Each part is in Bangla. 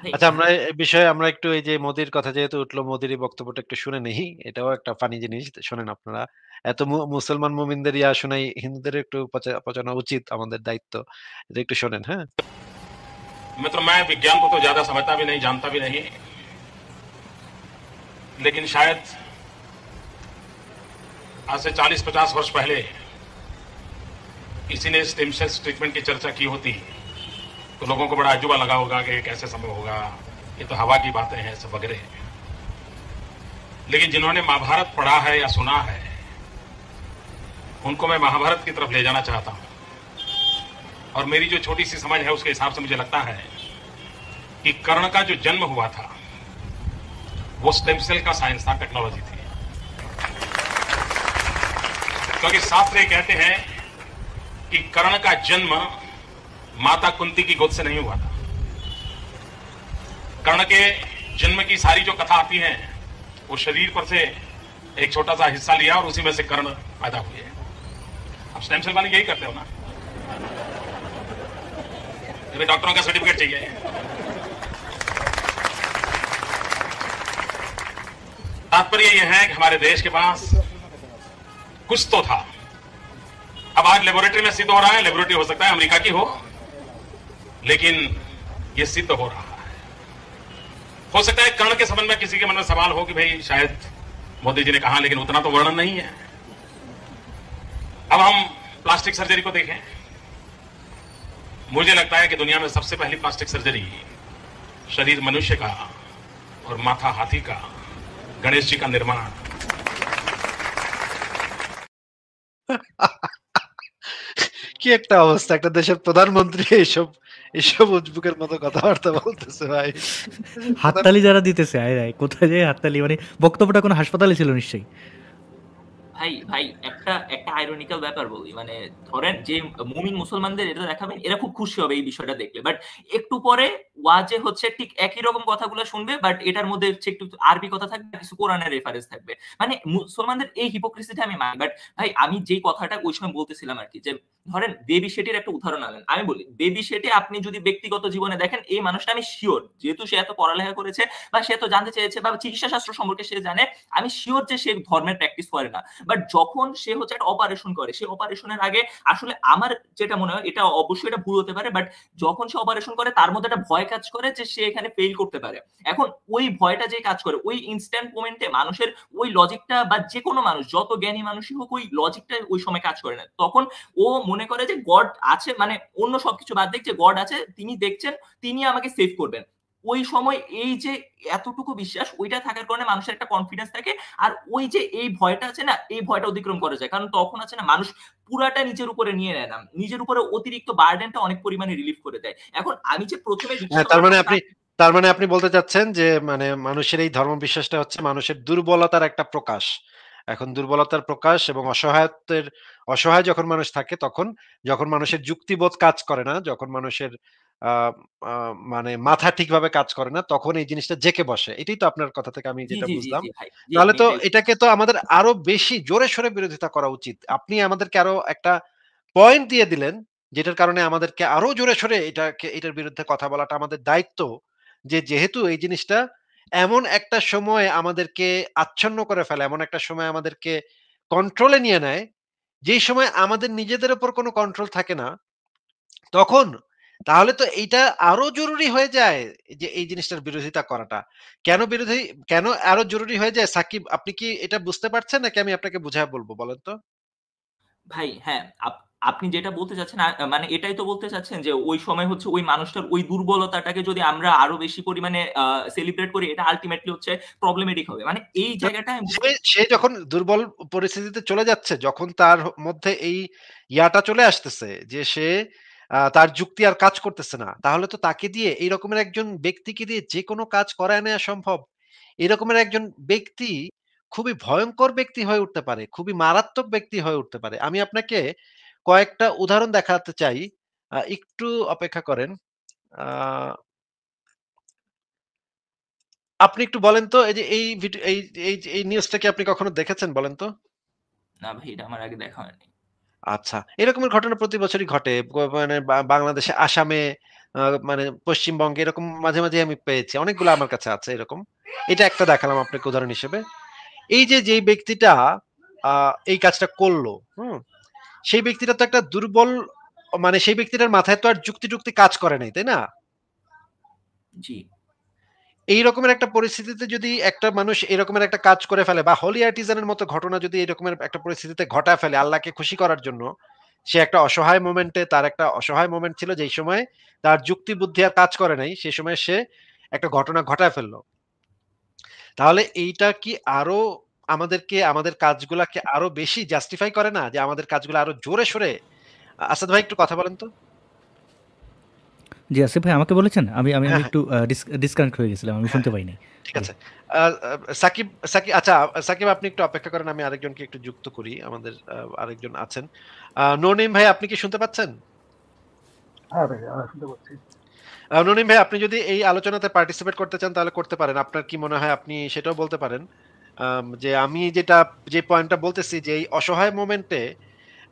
ভাই আচ্ছা, আমরা এই বিষয়ে আমরা একটু এই যে মোদির কথা যেহেতু উঠলো, মোদির এই বক্তব্যটা একটু শুনে নেই। এটাও একটা ফানি জিনিস। শোনেন আপনারা। এত মুসলমান মুমিনদের শোনাই, হিন্দুদের একটু পচানো উচিত, আমাদের দায়িত্ব। এটা একটু শোনেন, হ্যাঁ? मैं विज्ञान को तो ज्यादा समझता भी नहीं, जानता भी नहीं, लेकिन शायद आज से 40-50 वर्ष पहले किसी ने स्टेम सेल्स ट्रीटमेंट की चर्चा की होती तो लोगों को बड़ा अजूबा लगा होगा कि कैसे संभव होगा, ये तो हवा की बातें हैं सब वगैरह। लेकिन जिन्होंने महाभारत पढ़ा है या सुना है, उनको मैं महाभारत की तरफ ले जाना चाहता हूं। और मेरी जो छोटी सी समझ है उसके हिसाब से मुझे लगता है कि कर्ण का जो जन्म हुआ था वो स्टेम सेल का साइंस था, टेक्नोलॉजी थी। क्योंकि शास्त्र ये कहते हैं कि कर्ण का जन्म माता कुंती की गोद से नहीं हुआ था। कर्ण के जन्म की सारी जो कथा आती है वो शरीर पर से एक छोटा सा हिस्सा लिया और उसी में से कर्ण पैदा हुए। अब स्टेम सेल वाले यही करते हो ना, डॉक्टरों का सर्टिफिकेट चाहिए। तात्पर्य यह है कि हमारे देश के पास कुछ तो था। अब आज लेबोरेटरी में सिद्ध हो रहा है, लेबोरेटरी हो सकता है अमेरिका की हो, लेकिन यह सिद्ध हो रहा है। हो सकता है कर्ण के संबंध में किसी के मन में सवाल हो कि भाई शायद मोदी जी ने कहा, लेकिन उतना तो वर्णन नहीं है। अब हम प्लास्टिक सर्जरी को देखें। मुझे लगता है कि दुनिया में सबसे पहली प्लास्टिक सर्जरी शरीर मनुष्य का और माथा हाथी का, गणेश जी का निर्माण। কি একটা অবস্থা! একটা দেশের প্রধানমন্ত্রী এসব এসব উজবুকের মতো কথাবার্তা বলতেছে ভাই। প্রধান হাততালি যারা দিতেছে, আয় আয় কোথায় যায় হাততালি, মানে বক্তব্যটা কোনো হাসপাতালে ছিল নিশ্চয়ই। ভাই ভাই একটা একটা আইরনিক্যাল ব্যাপার বলি, মানে ধরেন যে মুমিন মুসলমানদের এটা দেখাবেন, এরা খুব খুশি হবে এই বিষয়টা দেখলে, বাট একটু পরে ওয়াজে হচ্ছে ঠিক একই রকম কথাগুলো শুনবে, বাট এটার মধ্যে হচ্ছে একটু আরবি কথা থাকবে, কিছু কোরআনের রেফারেন্স থাকবে। মানে মুসলমানদের এই হিপোক্রেসিটা আমি মানি। বাট ভাই আমি যেই কথাটা ওই সময় বলতেছিলাম আর কি, যে ধরেন বেবি শেটির একটা উদাহরণ আনেন, আমি বলি বেবি শেটে আপনি যদি ব্যক্তিগত জীবনে দেখেন, এই মানুষটা আমি শিওর, যেহেতু সে এত পড়ালেখা করেছে বা সে এত জানতে চেয়েছে বা চিকিৎসা শাস্ত্র সম্পর্কে সে জানে, আমি শিওর যে সে ধর্মের প্র্যাকটিস করে না। বাট যখন সে হচ্ছে একটা অপারেশন করে, সে অপারেশনের আগে আসলে আমার যেটা মনে হয়, এটা অবশ্যই এটা ভুল হতে পারে, বাট যখন সে অপারেশন করে তার মধ্যে একটা ভয় কাজ করে যে সে এখানে ফেল করতে পারে। এখন ওই ভয়টা যে কাজ করে, ওই ইনস্ট্যান্ট মোমেন্টে মানুষের ওই লজিকটা, বা যে কোনো মানুষ যত জ্ঞানী মানুষই হোক, ওই লজিকটা ওই সময় কাজ করে না। তখন ও মনে করে যে গড আছে, মানে অন্য সবকিছু বাদ দিক, যে গড আছে, তিনি দেখছেন, তিনি আমাকে সেভ করবেন। ওই সময় এই যে এতটুকু বিশ্বাস, ওইটা থাকার কারণে মানুষের একটা কনফিডেন্স থাকে। আর ওই যে এই ভয়টা আছে না, এই ভয়টা অতিক্রম করা যায়, কারণ তখন আছে না, মানুষ পুরাটা নিজের উপরে নিয়ে নেয় না, নিজের উপরে অতিরিক্ত বার্ডেনটা অনেক পরিমাণে রিলিফ করে দেয়। এখন আমি যে প্রথমে হ্যাঁ, রিক্সা তার মানে চালাতাম আপনি তার মানে আপনি বলতে চাচ্ছেন যে মানে মানুষের এই ধর্মবিশ্বাসটা হচ্ছে মানুষের দুর্বলতার একটা প্রকাশ। এখন দুর্বলতার প্রকাশ এবং অসহায় যখন মানুষ থাকে তখন, যখন মানুষের যুক্তিবোধ কাজ করে না, যখন মানুষের আ আ মানে মাথা ঠিকভাবে কাজ করে না, তখন এই জিনিসটা জেঁকে বসে। এটাই তো আপনার কথা থেকে আমি জি যেটা জি জি বুঝলাম। জি ভাই, জি তাহলে আমি তো এটাই এটাকে তো আমাদের আরো বেশি জোরে সোরে বিরোধিতা করা উচিত। আপনি আমাদেরকে আরো একটা পয়েন্ট দিয়ে দিলেন, যেটার কারণে আমাদেরকে আরো জোরে সোরে এটার বিরুদ্ধে কথা বলাটা আমাদের দায়িত্ব। যে যেহেতু এই জিনিসটা এমন একটা সময় আমাদেরকে আচ্ছন্ন করে ফেলে, এমন একটা সময় আমাদেরকে কন্ট্রোলে নিয়ে নেয়, যেই সময় আমাদের নিজেদের উপর কোনো কন্ট্রোল থাকে না, তখন তাহলে তো এইটা আরো জরুরি হয়ে যায় যে এই জিনিসটার বিরোধিতা করাটা। কেন আরো জরুরি হয়ে যায়? সাকিব, আপনি কি এটা বুঝতে পারছেন নাকি আমি আপনাকে বুঝায় বলবো বলেন তো? ভাই হ্যাঁ, আপনি যেটা বলতে চাচ্ছেন, মানে এটাই তো বলতে চাচ্ছেন যে ওই সময় হচ্ছে ওই মানুষটার ওই দুর্বলতাটাকে যদি আমরা আরো বেশি পরিমাণে সেলিব্রেট করি, এটা আলটিমেটলি হচ্ছে প্রবলেমেটিক হবে। মানে এই না, জায়গাটা আমি সে সে যখন দুর্বল পরিস্থিতিতে চলে যাচ্ছে, যখন তার মধ্যে এই ইয়াটা চলে আসতেছে যে সে তার যুক্তি আর কাজ করতেছে না, তাহলে তো তাকে দিয়ে এই রকমের একজন ব্যক্তিকে দিয়ে যেকোনো কাজ করায় নেয়া সম্ভব। এরকমের একজন ব্যক্তি খুবই ভয়ংকর ব্যক্তি হয়ে উঠতে পারে, খুবই মারাত্মক ব্যক্তি হয়ে উঠতে পারে। আমি আপনাকে কয়েকটা উদাহরণ দেখাতে চাই। একটু অপেক্ষা করেন। আ আপনি একটু বলেন তো, এই যে এই এই নিউজটা কি আপনি কখনো দেখেছেন বলেন তো? না ভাই, এটা আমার আগে দেখা হয়নি। আচ্ছা। এরকমের ঘটনা প্রতি বছরই ঘটে। মানে বাংলাদেশে আসামে মানে পশ্চিমবঙ্গে এরকম মাঝে, মাঝে আমি পেয়েছি। অনেকগুলো আমার কাছে আছে এরকম। এটা একটা দেখালাম আপনাকে উদাহরণ হিসেবে। এই যে যেই ব্যক্তিটা আ এই কাজটা করলো, হুম? সেই ব্যক্তিটা তো একটা দুর্বল মানে সেই ব্যক্তিটার মাথায় তো আর যুক্তি-টুক্তি কাজ করে নাই, তাই না? জি। এই রকমের একটা পরিস্থিতিতে যদি একটা মানুষ এরকমের একটা কাজ করে ফেলে বা হোলি আর্টিজানের মতো ঘটনা যদি এরকমের একটা পরিস্থিতিতে ঘটায় ফেলে আল্লাহকে খুশি করার জন্য, সে একটা অসহায় মোমেন্টে তার একটা অসহায় মোমেন্ট ছিল যেই সময় তার যুক্তি বুদ্ধি আর কাজ করে নাই, সেই সময় সে একটা ঘটনা ঘটায় ফেলল। তাহলে এইটা কি আরো আমাদেরকে আমাদের কাজগুলাকে আরো বেশি জাস্টিফাই করে না? যে আমাদের কাজগুলো আরো জোরে সোরে আসাদ ভাই একটু কথা বলেন তো। জি, আসিফ ভাই আমাকে বলেছেন? আমি আমি আমি হ্যাঁ, হ্যাঁ। একটু ডিসকানেক্ট হয়ে গেছিলাম। আমি হ্যাঁ, শুনতে হ্যাঁ। পাইনি। ঠিক জি। আছে। আ আ সাকিব সাকিব আচ্ছা সাকিব আপনি একটু অপেক্ষা করেন। আমি আরেকজনকে একটু যুক্ত করি। আমাদের আরেকজন আছেন। ননিম ভাই আপনি কি শুনতে পাচ্ছেন? হ্যাঁ ভাই, শুনতে পাচ্ছি। ননিম ভাই আপনি যদি এই আলোচনাতে পার্টিসিপেট করতে চান তাহলে করতে পারেন। আপনার কি মনে হয় আপনি সেটাও বলতে পারেন। যে আমি যে পয়েন্টটা বলতেছি যে এই অসহায় মোমেন্টে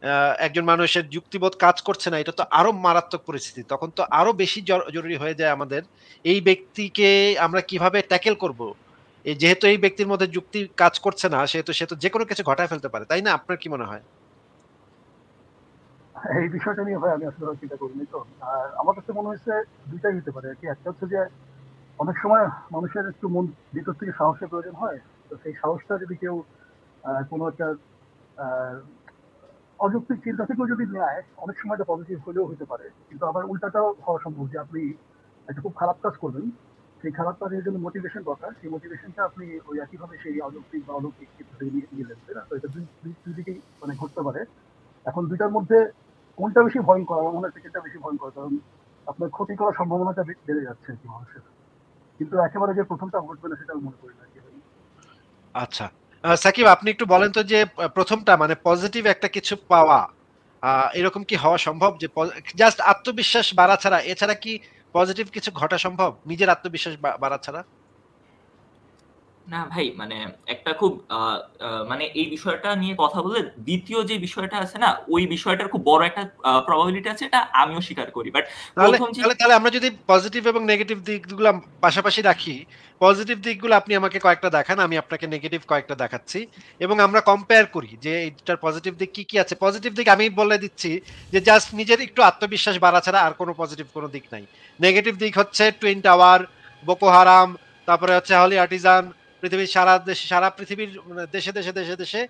আ একজন মানুষের যুক্তিবোধ কাজ করছে না, এটা তো আরো মারাত্মক পরিস্থিতি। তখন তো আরো বেশি জরুরি হয়ে যায় আমাদের এই ব্যক্তিকে আমরা কিভাবে ট্যাকেল করব? যেহেতু এই ব্যক্তির মধ্যে যুক্তি কাজ করছে না, সেহেতু সে তো যেকোনো কিছু ঘটায় ফেলতে পারে। তাই না? আপনার কি মনে হয়? এই বিষয়টা নিয়ে ভাই আমি আসলে চিন্তা করিনি তো। আর আমার কাছে মনে হয়েছে ২ টাই হতে পারে আরকি। একটা হচ্ছে যে অনেক সময় মানুষের একটু মন ভিতর থেকে সাহসের প্রয়োজন হয়। তো সেই সাহসটা যদি কেউ কোনো একটা আ অযৌক্তিক চিন্তা থেকেও যদি নেয়, অনেক সময় এটা পজিটিভ হলেও হতে পারে। কিন্তু আবার উল্টাটাও হওয়া সম্ভব যে আপনি একটা খুব খারাপ কাজ করবেন। সেই খারাপ কাজের জন্য মোটিভেশন দরকার। সেই মোটিভেশনটা আপনি ওই একইভাবে সেই অযৌক্তিক বা অলৌকিক ক্ষেত্র থেকে নিলেন, তাই না? তো এটা ২ দিকেই মানে ঘটতে পারে। এখন ২ টার মধ্যে কোনটা বেশি ভয়ংকর? আমার মনে হয় সেকেন্ডটা বেশি ভয়ংকর। কারণ আপনার ক্ষতি করার সম্ভাবনাটা বেড়ে যাচ্ছে আরকি মানুষের। কিন্তু একেবারে যে ১ম টা ঘটবে না সেটা আমি মনে করি না আরকি ভাই। আচ্ছা। সাকিব আপনি একটু বলেন তো যে ১ম টা মানে পজিটিভ একটা কিছু পাওয়া, আ এরকম কি হওয়া সম্ভব? যে জাস্ট আত্মবিশ্বাস বাড়া ছাড়া, এছাড়া কি পজিটিভ কিছু ঘটা সম্ভব? নিজের আত্মবিশ্বাস বাড়া ছাড়া? না ভাই মানে একটা খুব মানে এই বিষয়টা নিয়ে কথা বললে ২য় যে বিষয়টা আছে না, ওই বিষয়টার খুব বড় একটা প্রবাবিলিটি আছে, এটা আমিও স্বীকার করি। বাট তাহলে ১ম যে তাহলে তাহলে আমরা যদি পজিটিভ এবং নেগেটিভ দিকগুলা পাশাপাশি রাখি, পজিটিভ দিকগুলো আপনি আমাকে কয়েকটা দেখান, আমি আপনাকে নেগেটিভ কয়েকটা দেখাচ্ছি এবং আমরা কম্পেয়ার করি যে এইটার পজিটিভ দিক কি, কি আছে। পজিটিভ দিক আমি বলে দিচ্ছি যে জাস্ট নিজের একটু আত্মবিশ্বাস বাড়া ছাড়া আর কোনো পজিটিভ কোনো দিক নাই। নেগেটিভ দিক হচ্ছে টুইন টাওয়ার, বোকো হারাম, তারপরে হচ্ছে হলি আর্টিজান, পৃথিবীর সারা পৃথিবীর মানে দেশে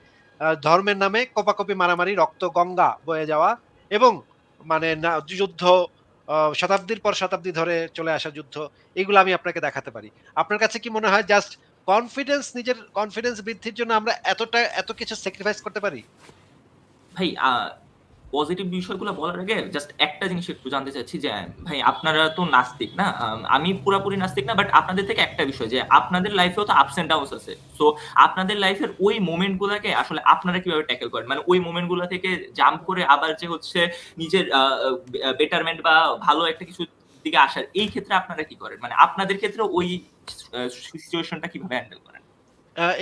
ধর্মের নামে কোপাকুপি মারামারি, রক্ত গঙ্গা বয়ে যাওয়া এবং মানে না যুদ্ধ শতাব্দীর পর শতাব্দী ধরে চলে আসা যুদ্ধ, এগুলো আমি আপনাকে দেখাতে পারি। আপনার কাছে কি মনে হয় জাস্ট নিজের কনফিডেন্স বৃদ্ধির জন্য আমরা এত কিছু স্যাক্রিফাইস করতে পারি? ভাই পজিটিভ বিষয়গুলো বলার আগে জাস্ট একটা জিনিস একটু জানতে চাচ্ছি যে ভাই আপনারা তো নাস্তিক না? আমি পুরাপুরি নাস্তিক না, বাট আপনাদের থেকে একটা বিষয় যে আপনাদের লাইফেও তো আপস অ্যান্ড ডাউনস আছে। সো আপনাদের লাইফের ওই মোমেন্ট গুলাকে আসলে আপনারা কিভাবে ট্যাকেল করেন? মানে ওই মোমেন্ট গুলা থেকে জাম্প করে আবার যে হচ্ছে নিজের বেটারমেন্ট বা ভালো একটা কিছুর দিকে আসার, এই ক্ষেত্রে আপনারা কি করেন? মানে আপনাদের ক্ষেত্রে ওই সিচুয়েশনটা কিভাবে হ্যান্ডেল করেন?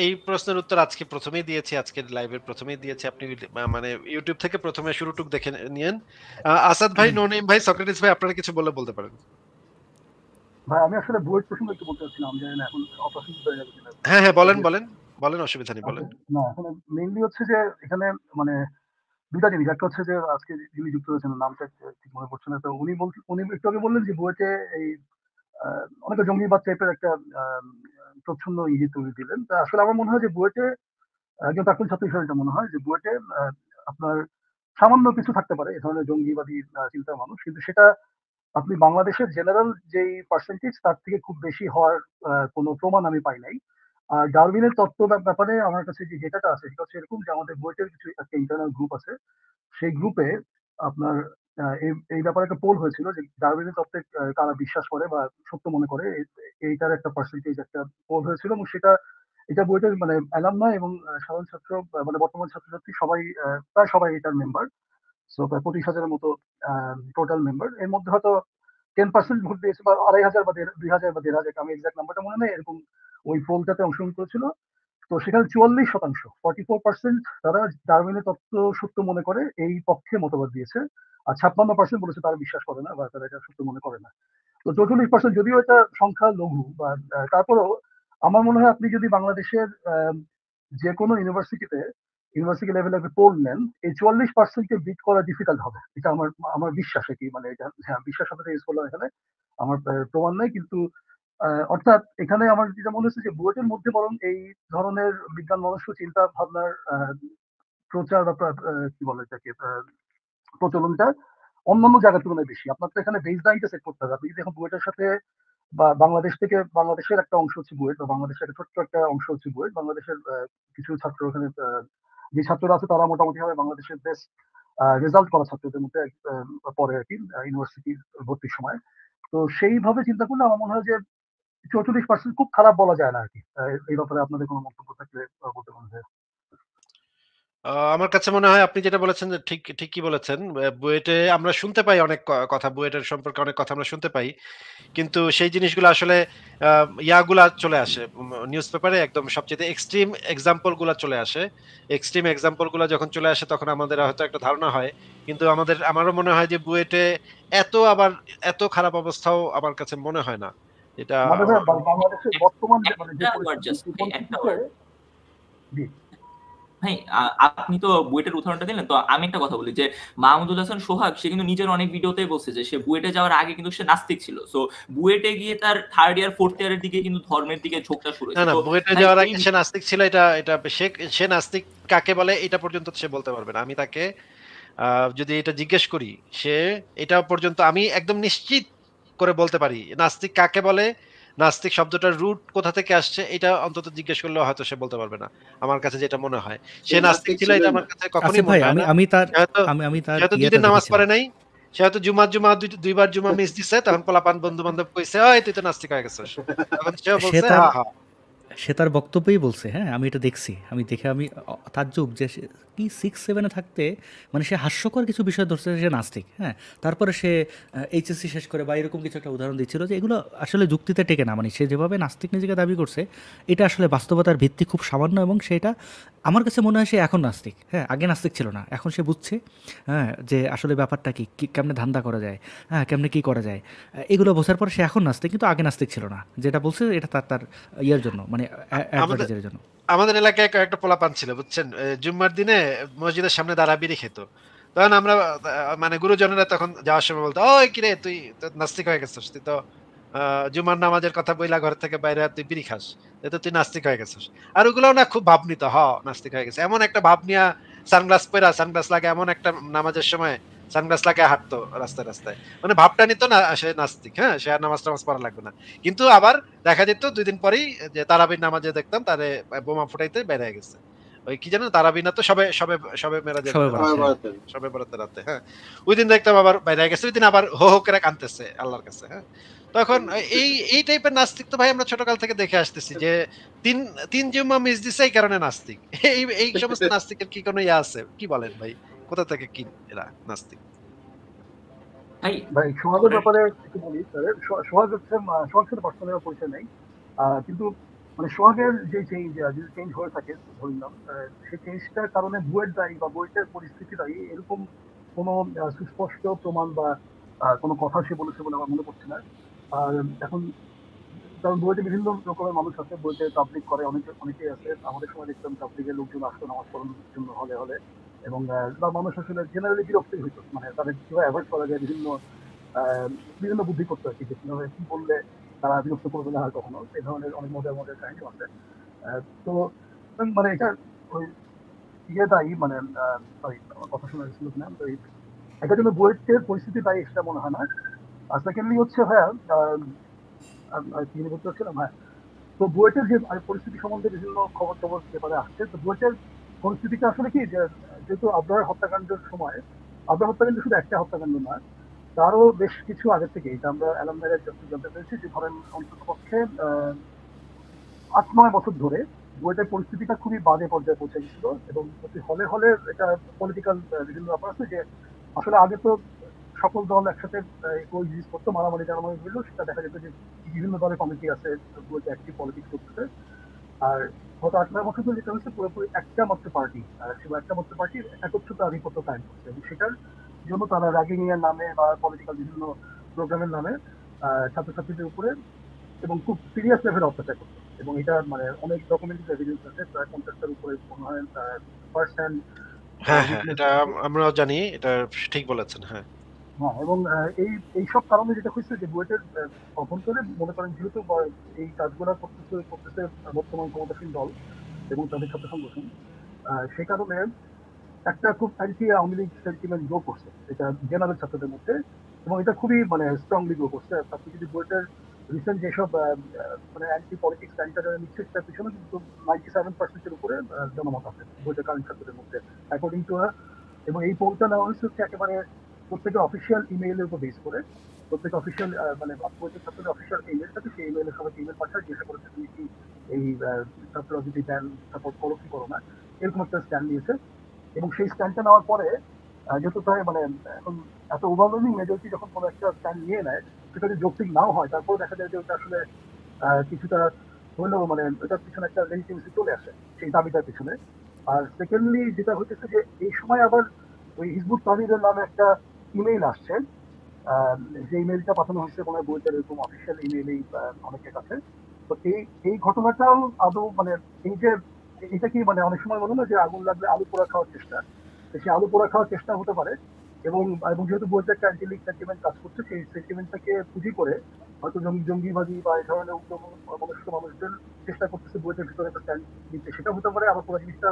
এই প্রশ্নের উত্তর আজকে ১ম এই দিয়েছি। আজকের লাইভের ১ম এই দিয়েছি। আপনি মানে YouTube থেকে ১ম এ শুরুটুক দেখে নিয়েন। আসাদ ভাই, ননিম ভাই, সক্রেটিস ভাই আপনারা কিছু বলতে পারেন। ভাই আমি আসলে বুয়েট প্রসঙ্গে একটু বলতে চাচ্ছিলাম। আমি জানি না এখন অপ্রাসঙ্গিক হয়ে যাবে কিনা। হ্যাঁ, হ্যাঁ এই বলেন, যে বলেন। বলেন অসুবিধা নেই আচ্ছা, বলেন। না এখানে মেইনলি হচ্ছে যে এখানে মানে ২ টা জিনিস। একটা হচ্ছে যে আজকে যিনি যুক্ত হয়েছেন নামটা ঠিক মনে পড়ছে না। তো উনি একটু আগে বললেন যে বুয়েটে এই আ অনেকটা জঙ্গিবাদ টাইপের একটা আম প্রচ্ছন্ন ইয়ে তৈরি দিলেন। তা আসলে আমার মনে হয় যে বুয়েটে একজন প্রাক্তন ছাত্র হিসেবে এটা মনে হয় যে বুয়েটে আ আপনার সামান্য কিছু থাকতে পারে এ ধরনের জঙ্গিবাদী চিন্তার মানুষ। কিন্তু সেটা আপনি বাংলাদেশের জেনারেল যেই পার্সেন্টেজ তার থেকে খুব বেশি হওয়ার কোনো প্রমাণ আমি পাই নাই। আর ডারউইনের তত্ত্ব ব্যাপারে আমার কাছে যে ডেটাটা আছে সেটা হচ্ছে এরকম যে আমাদের বুয়েটের কিছু একটা ইন্টারনাল গ্রুপ আছে। সেই গ্রুপে আপনার এই ব্যাপারে একটা পোল হয়েছিল যে ডারউইনের তত্ত্বে কারা বিশ্বাস করে বা সত্য মনে করে এইটার একটা পার্সেন্টেজ একটা পোল হয়েছিল এবং এটা বুয়েটের মানে অ্যালামনাই এবং সাধারণ ছাত্র মানে বর্তমান ছাত্রছাত্রী সবাই প্রায় সবাই এটার মেম্বার। সো প্রায় ২৫,০০০ এর মতো টোটাল মেম্বার। এর মধ্যে হয়তো 10% ভোট দিয়েছে বা ২,৫০০ বা ২,০০০ বা ১,৫০০, আমি এক্সাক্ট নাম্বারটা মনে নেই। এরকম ওই পোলটাতে অংশগ্রহণ করেছিল। তো সেখানে 44%, 44% তারা ডারউইনের তত্ত্ব সত্য মনে করে এই পক্ষে মতবাদ দিয়েছে, আর 56% বলেছে তারা বিশ্বাস করে না বা তারা এটা সত্য মনে করে না। তো 44% যদিও এটা সংখ্যা লঘু বা তারপরেও আমার মনে হয় আপনি যদি বাংলাদেশের যে কোনো ইউনিভার্সিটি লেভেলে আপনি পোল নেন, এই 44%কে বিট করা ডিফিকাল্ট হবে। এটা আমার আমার বিশ্বাস আর কি, মানে এটা হ্যাঁ বিশ্বাস শব্দটা ইউজ করলাম এখানে, আমার প্রমাণ নাই, কিন্তু অর্থাৎ এখানে আমার যেটা মনে হচ্ছে যে বুয়েটের মধ্যে বরং এই ধরনের বিজ্ঞান মনস্ক চিন্তা ভাবনার প্রচার বা কি বলে এটাকে প্রচলনটা অন্যান্য জায়গার তুলনায় বেশি। আপনার তো এখানে বেস লাইনটা সেট করতে হবে। আপনি যদি এখন বুয়েটের সাথে বা বাংলাদেশের একটা অংশ হচ্ছে বুয়েট, বা বাংলাদেশের একটা ছোট্ট একটা অংশ হচ্ছে বুয়েট, বাংলাদেশের কিছু ছাত্র ওখানে যে ছাত্ররা আছে তারা মোটামুটি ভাবে বাংলাদেশের বেস্ট রেজাল্ট করা ছাত্রদের মধ্যে পরে আর কি ইউনিভার্সিটি ভর্তির সময়। তো সেইভাবে চিন্তা করলে আমার মনে হয় যে 44% খুব খারাপ বলা যায় না আর কি। এই ব্যাপারে আপনাদের কোনো মন্তব্য থাকলে বলতে পারেন যে। আমার কাছে মনে হয় আপনি যেটা বলেছেন যে ঠিকই বলেছেন। বুয়েটে আমরা শুনতে পাই অনেক কথা, বুয়েটের সম্পর্কে অনেক কথা আমরা শুনতে পাই। কিন্তু সেই জিনিসগুলো আসলে ইয়াগুলা চলে আসে নিউজ পেপারে, একদম সবচেয়ে এক্সট্রিম এক্সাম্পল গুলা চলে আসে। এক্সট্রিম এক্সাম্পল গুলা যখন চলে আসে তখন আমাদের হয়তো একটা ধারণা হয়। কিন্তু আমারও মনে হয় যে বুয়েটে আবার এত খারাপ অবস্থাও আমার কাছে মনে হয় না। এটা আমাদের বাংলাদেশের বর্তমান মানে যে একটা ওয়ার্ড পরিস্থিতি, জাস্ট, সেই একটা পরিস্থিতিতে ওয়ার্ড জি ভাই, আপনি তো বুয়েটের উদাহরণটা দিলেন, তো আমি একটা কথা বলি যে মাহমুদুল হাসান সোহাগ সে কিন্তু নিজের অনেক ভিডিওতে বলছে যে সে বুয়েটে যাওয়ার আগে কিন্তু সে নাস্তিক ছিল। সো বুয়েটে গিয়ে তার থার্ড ইয়ার ফোর্থ ইয়ারের দিকে কিন্তু ধর্মের দিকে ঝোঁকটা শুরু না, হয়েছে। না, তো বুয়েটে ভাই যাওয়ার এই আগে সে নাস্তিক ছিল, এটা সে নাস্তিক কাকে বলে এটা পর্যন্ত সে বলতে পারবে না। আমি তাকে যদি এটা জিজ্ঞেস করি, সে এটা পর্যন্ত আমি একদম নিশ্চিত করে বলতে পারি নাস্তিক কাকে বলে, নাস্তিক শব্দটার রুট কোথা থেকে আসছে, এটা অন্তত জিজ্ঞেস করলেও হয়তো সে বলতে পারবে না। আমার কাছে যেটা মনে হয় সে নাস্তিক ছিল, এটা আমার কাছে কখনোই আসিফ ভাই, মনে হয় আমি না। আমি তার সে হয়তো আমি তার সে হয়তো ইয়েটা দুদিন নামাজ দেখেছিলাম। পড়ে নাই, সে হয়তো জুমা দুইবার জুমা মিস দিছে, তখন পোলাপান বন্ধু বান্ধব কইছে ওই তুই তো নাস্তিক হয়ে গেছিস, তখন সেও সে বলছে তার হ্যাঁ হ্যাঁ। সে তার বক্তব্যেই বলছে, হ্যাঁ আমি এটা দেখছি, আমি দেখে আমি তাজ্জব যে কি 6-7 থাকতে মানে সে হাস্যকর কিছু বিষয় ধরছে, সে নাস্তিক। হ্যাঁ, তারপরে সে এইচএসসি শেষ করে বা এরকম কিছু একটা উদাহরণ দিচ্ছিল যে এগুলো আসলে যুক্তিতে টেকে না। মানে সে যেভাবে নাস্তিক নিজেকে দাবি করছে এটা আসলে বাস্তবতার ভিত্তি খুব সামান্য, এবং সেটা আমার কাছে মনে হয় সে এখন নাস্তিক। হ্যাঁ, আগে নাস্তিক ছিল না, এখন সে বুঝছে হ্যাঁ যে আসলে ব্যাপারটা কি, কেমনে ধান্দা করা যায়, হ্যাঁ কেমনে কী করা যায়, এগুলো বোঝার পর সে এখন নাস্তিক, কিন্তু আগে নাস্তিক ছিল না। যেটা বলছে এটা তার ইয়ের জন্য, মানে আমাদের অ্যাডভার্টাইজের জন্য। আমাদের এলাকায় একটা পোলাপান ছিল বুঝছেন, জুম্মার দিনে মসজিদের সামনে দাঁড়া বিড়ি খেত। তখন আমরা মানে গুরুজনেরা তখন যাওয়ার সময় বলতো ওই কিরে তুই তো নাস্তিক হয়ে গেছিস, তুই তো জুমার নামাজের কথা বইলা ঘর থেকে বাইরে তুই বিড়ি খাস, তো তুই নাস্তিক হয়ে গেছিস। আর ওগুলো না খুব ভাব নিত, নাস্তিক হয়ে গেছে এমন একটা ভাব নিয়া, সানগ্লাস লাগে এমন একটা নামাজের সময় সানগ্লাস লাগে হাঁটতো রাস্তায় রাস্তায়, মানে ভাবটা নিত না সে নাস্তিক। হ্যাঁ, সে আর নামাজ টামাজ পড়া লাগবে না। কিন্তু আবার দেখা যেত 2 দিন পরেই যে তারাবির নামাজে দেখতাম তারে বোমা ফুটাইতে বেরিয়ে গেছে। ওই কি জানো তারাবি না তো সবে সবে সবে মেরাজের সবে বরাত, হ্যাঁ। সবে বরাতের রাতে। হ্যাঁ, ওই দিন দেখতাম আবার বেরিয়ে গেছে, ওই দিন আবার হো হো করে কানতেছে আল্লাহর কাছে। হ্যাঁ, তখন এই টাইপের নাস্তিক তো ভাই আমরা ছোটকাল থেকে দেখে আসতেছি যে তিন তিন জুম্মা মিস দিছে এই কারণে নাস্তিক। এই সমস্ত নাস্তিকের কি কোনো ইয়ে আছে? কি বলেন ভাই? কোথা থেকে কি এরা নাস্তিক? ভাই ভাই সোহাগের ব্যাপারে একটু বলি স্যার। সোহাগ হচ্ছে সোহাগের সাথে পার্সোনাল পরিচয় নেই, কিন্তু মানে সোহাগের যে চেঞ্জ হয়ে থাকে ধরলাম, সেই চেঞ্জটার কারণে বুয়েট দায়ী বা বুয়েটের পরিস্থিতি দায়ী এরকম কোনো সুস্পষ্ট প্রমাণ বা কোনো কথা সে বলেছে বলে আমার মনে পড়ছে না। আর এখন কারণ বুয়েটে বিভিন্ন রকমের মানুষ আছে, বুয়েটে তাবলিগ করে অনেকেই আছে। আমাদের সময় দেখতাম তাবলিগের লোকজন আসতো নামাজ পড়ানোর জন্য হলে হলে, এবং বা মানুষ আসলে জেনারেলি বিরক্তই হইতো, মানে তাদের কিভাবে অ্যাভয়েড করা যায় বিভিন্ন বুদ্ধি করতে আর কি, যে কিভাবে কি বললে তারা বিরক্ত করবে না আর কখনো। এই ধরনের অনেক মজার মজার কাহিনী আছে। তো মানে এটা ওই ইয়ে দায়ী, মানে সরি আমার কথা শোনা গেছিল না, তো এটার জন্য বুয়েটের পরিস্থিতি দায়ী সেটা মনে হয় না। আর সেকেন্ডলি হচ্ছে হ্যাঁ কি নিয়ে বলতে চাচ্ছিলাম, হ্যাঁ তো বুয়েটের যে পরিস্থিতি সম্বন্ধে বিভিন্ন খবর টবর পেপারে আসছে, তো বুয়েটের পরিস্থিতিটা আসলে কি যে যেহেতু আবরার হত্যাকাণ্ডের সময়, আবরার হত্যাকাণ্ড শুধু একটা হত্যাকাণ্ড নয়, তারও বেশ কিছু আগে থেকে এটা আমরা অ্যালামনাইয়ের জানতে পেরেছি যে ধরেন অন্তত পক্ষে 8-9 বছর ধরে বুয়েটের পরিস্থিতিটা খুবই বাজে পর্যায়ে পৌঁছে গেছিল, এবং প্রতি হলে হলে এটা পলিটিক্যাল বিভিন্ন ব্যাপার আছে যে আসলে আগে তো সকল দল একসাথে কোএক্সিস্ট করতো, মারামারি টারামারি হইলো, সেটা দেখা যেত যে বিভিন্ন দলের কমিটি আছে বুয়েটে অ্যাক্টিভ পলিটিক্স করতেছে। আর গত 8-9 বছর ধরে যেটা হচ্ছে পুরোপুরি একটা মাত্র পার্টি, সেটা একটা মাত্র পার্টির একত্রিত আধিপত্য কায়েম করছে, এবং সেটার জন্য তারা র্যাগিং এর নামে বা পলিটিক্যাল বিভিন্ন প্রোগ্রামের নামে ছাত্রছাত্রীদের উপরে এবং খুব সিরিয়াস লেভেলে অত্যাচার করছে। এবং এটা মানে অনেক ডকুমেন্টারি এভিডেন্স আছে, প্রায় 50টার উপরে মনে হয় ফার্স্ট হ্যান্ড হ্যাঁ, হ্যাঁ, উইটনেস এটা আছে। আমরাও জানি। এটা ঠিক বলেছেন। হ্যাঁ। হ্যাঁ, এবং এইসব কারণে যেটা হয়েছে যে বুয়েটের অভ্যন্তরে মনে করেন যেহেতু এই কাজগুলো করতেছে বর্তমান ক্ষমতাসীন দল এবং তাদের ছাত্র সংগঠন, সেই কারণে একটা খুব anti Awami League sentiment grow করছে এটা জেনারেল ছাত্রদের মধ্যে, এবং এটা খুবই মানে স্ট্রংলি গ্রো করছে। আপনি যদি বুয়েটের রিসেন্ট যেসব মানে অ্যান্টি পলিটিক্স স্ট্যান্ডার্ড নিচ্ছে সেটার পিছনে কিন্তু 97% উপরে জনমত আছে বুয়েটের কারেন্ট ছাত্রদের মধ্যে অ্যাকর্ডিং টু। এবং এই পোলটা নেওয়া হয়েছে হচ্ছে একেবারে প্রত্যেকের অফিসিয়াল ইমেইলের উপর বেস করে। প্রত্যেক অফিসিয়াল মানে বুয়েটের ছাত্রদের অফিসিয়াল ইমেল থাকে, সেই ইমেইলে সবাইকে ইমেল পাঠায় জিজ্ঞাসা করেছে তুমি কি এই ছাত্র রাজনীতি ব্যান সাপোর্ট করো কি করো না, এরকম একটা স্ট্যান্ড নিয়েছে। এবং সেই স্ট্যান্ডটা নেওয়ার পরে যেহেতু প্রায় মানে এখন এত ওভারওয়েলমিং মেজরিটি যখন কোনো একটা স্ট্যান্ড নিয়ে নেয়, সেটা যদি যৌক্তিক নাও হয়, তারপরে দেখা যায় যে ওটা আসলে কিছুটা হলেও মানে ওটার পিছনে একটা লেজিটিমেসি চলে আসে সেই দাবিটার পিছনে। আর সেকেন্ডলি যেটা হইতেছে যে এই সময় আবার ওই হিজবুত তাহরিরের নামে একটা ইমেইল আসছে, যে ইমেইলটা পাঠানো হচ্ছে কোনো বইটার এরকম অফিসিয়াল ইমেইলেই অনেকের কাছে। তো এই ঘটনাটাও আদৌ মানে এই যে এটা কি মানে অনেক সময় মনে না যে আগুন লাগলে আলু পোড়া খাওয়ার চেষ্টা, তো সেই আলু পোড়া খাওয়ার চেষ্টা হতে পারে। এবং এবং যেহেতু বইটা একটা অ্যান্টি লিগ সেন্টিমেন্ট কাজ করছে, সেই সেন্টিমেন্টটাকে পুঁজি করে হয়তো জঙ্গিবাদী বা এই ধরনের উগ্র মনস্ক মানুষদের চেষ্টা করতেছে বইটার ভিতরে একটা স্ট্যান্ড নিতে, সেটা হতে পারে। আবার পুরো জিনিসটা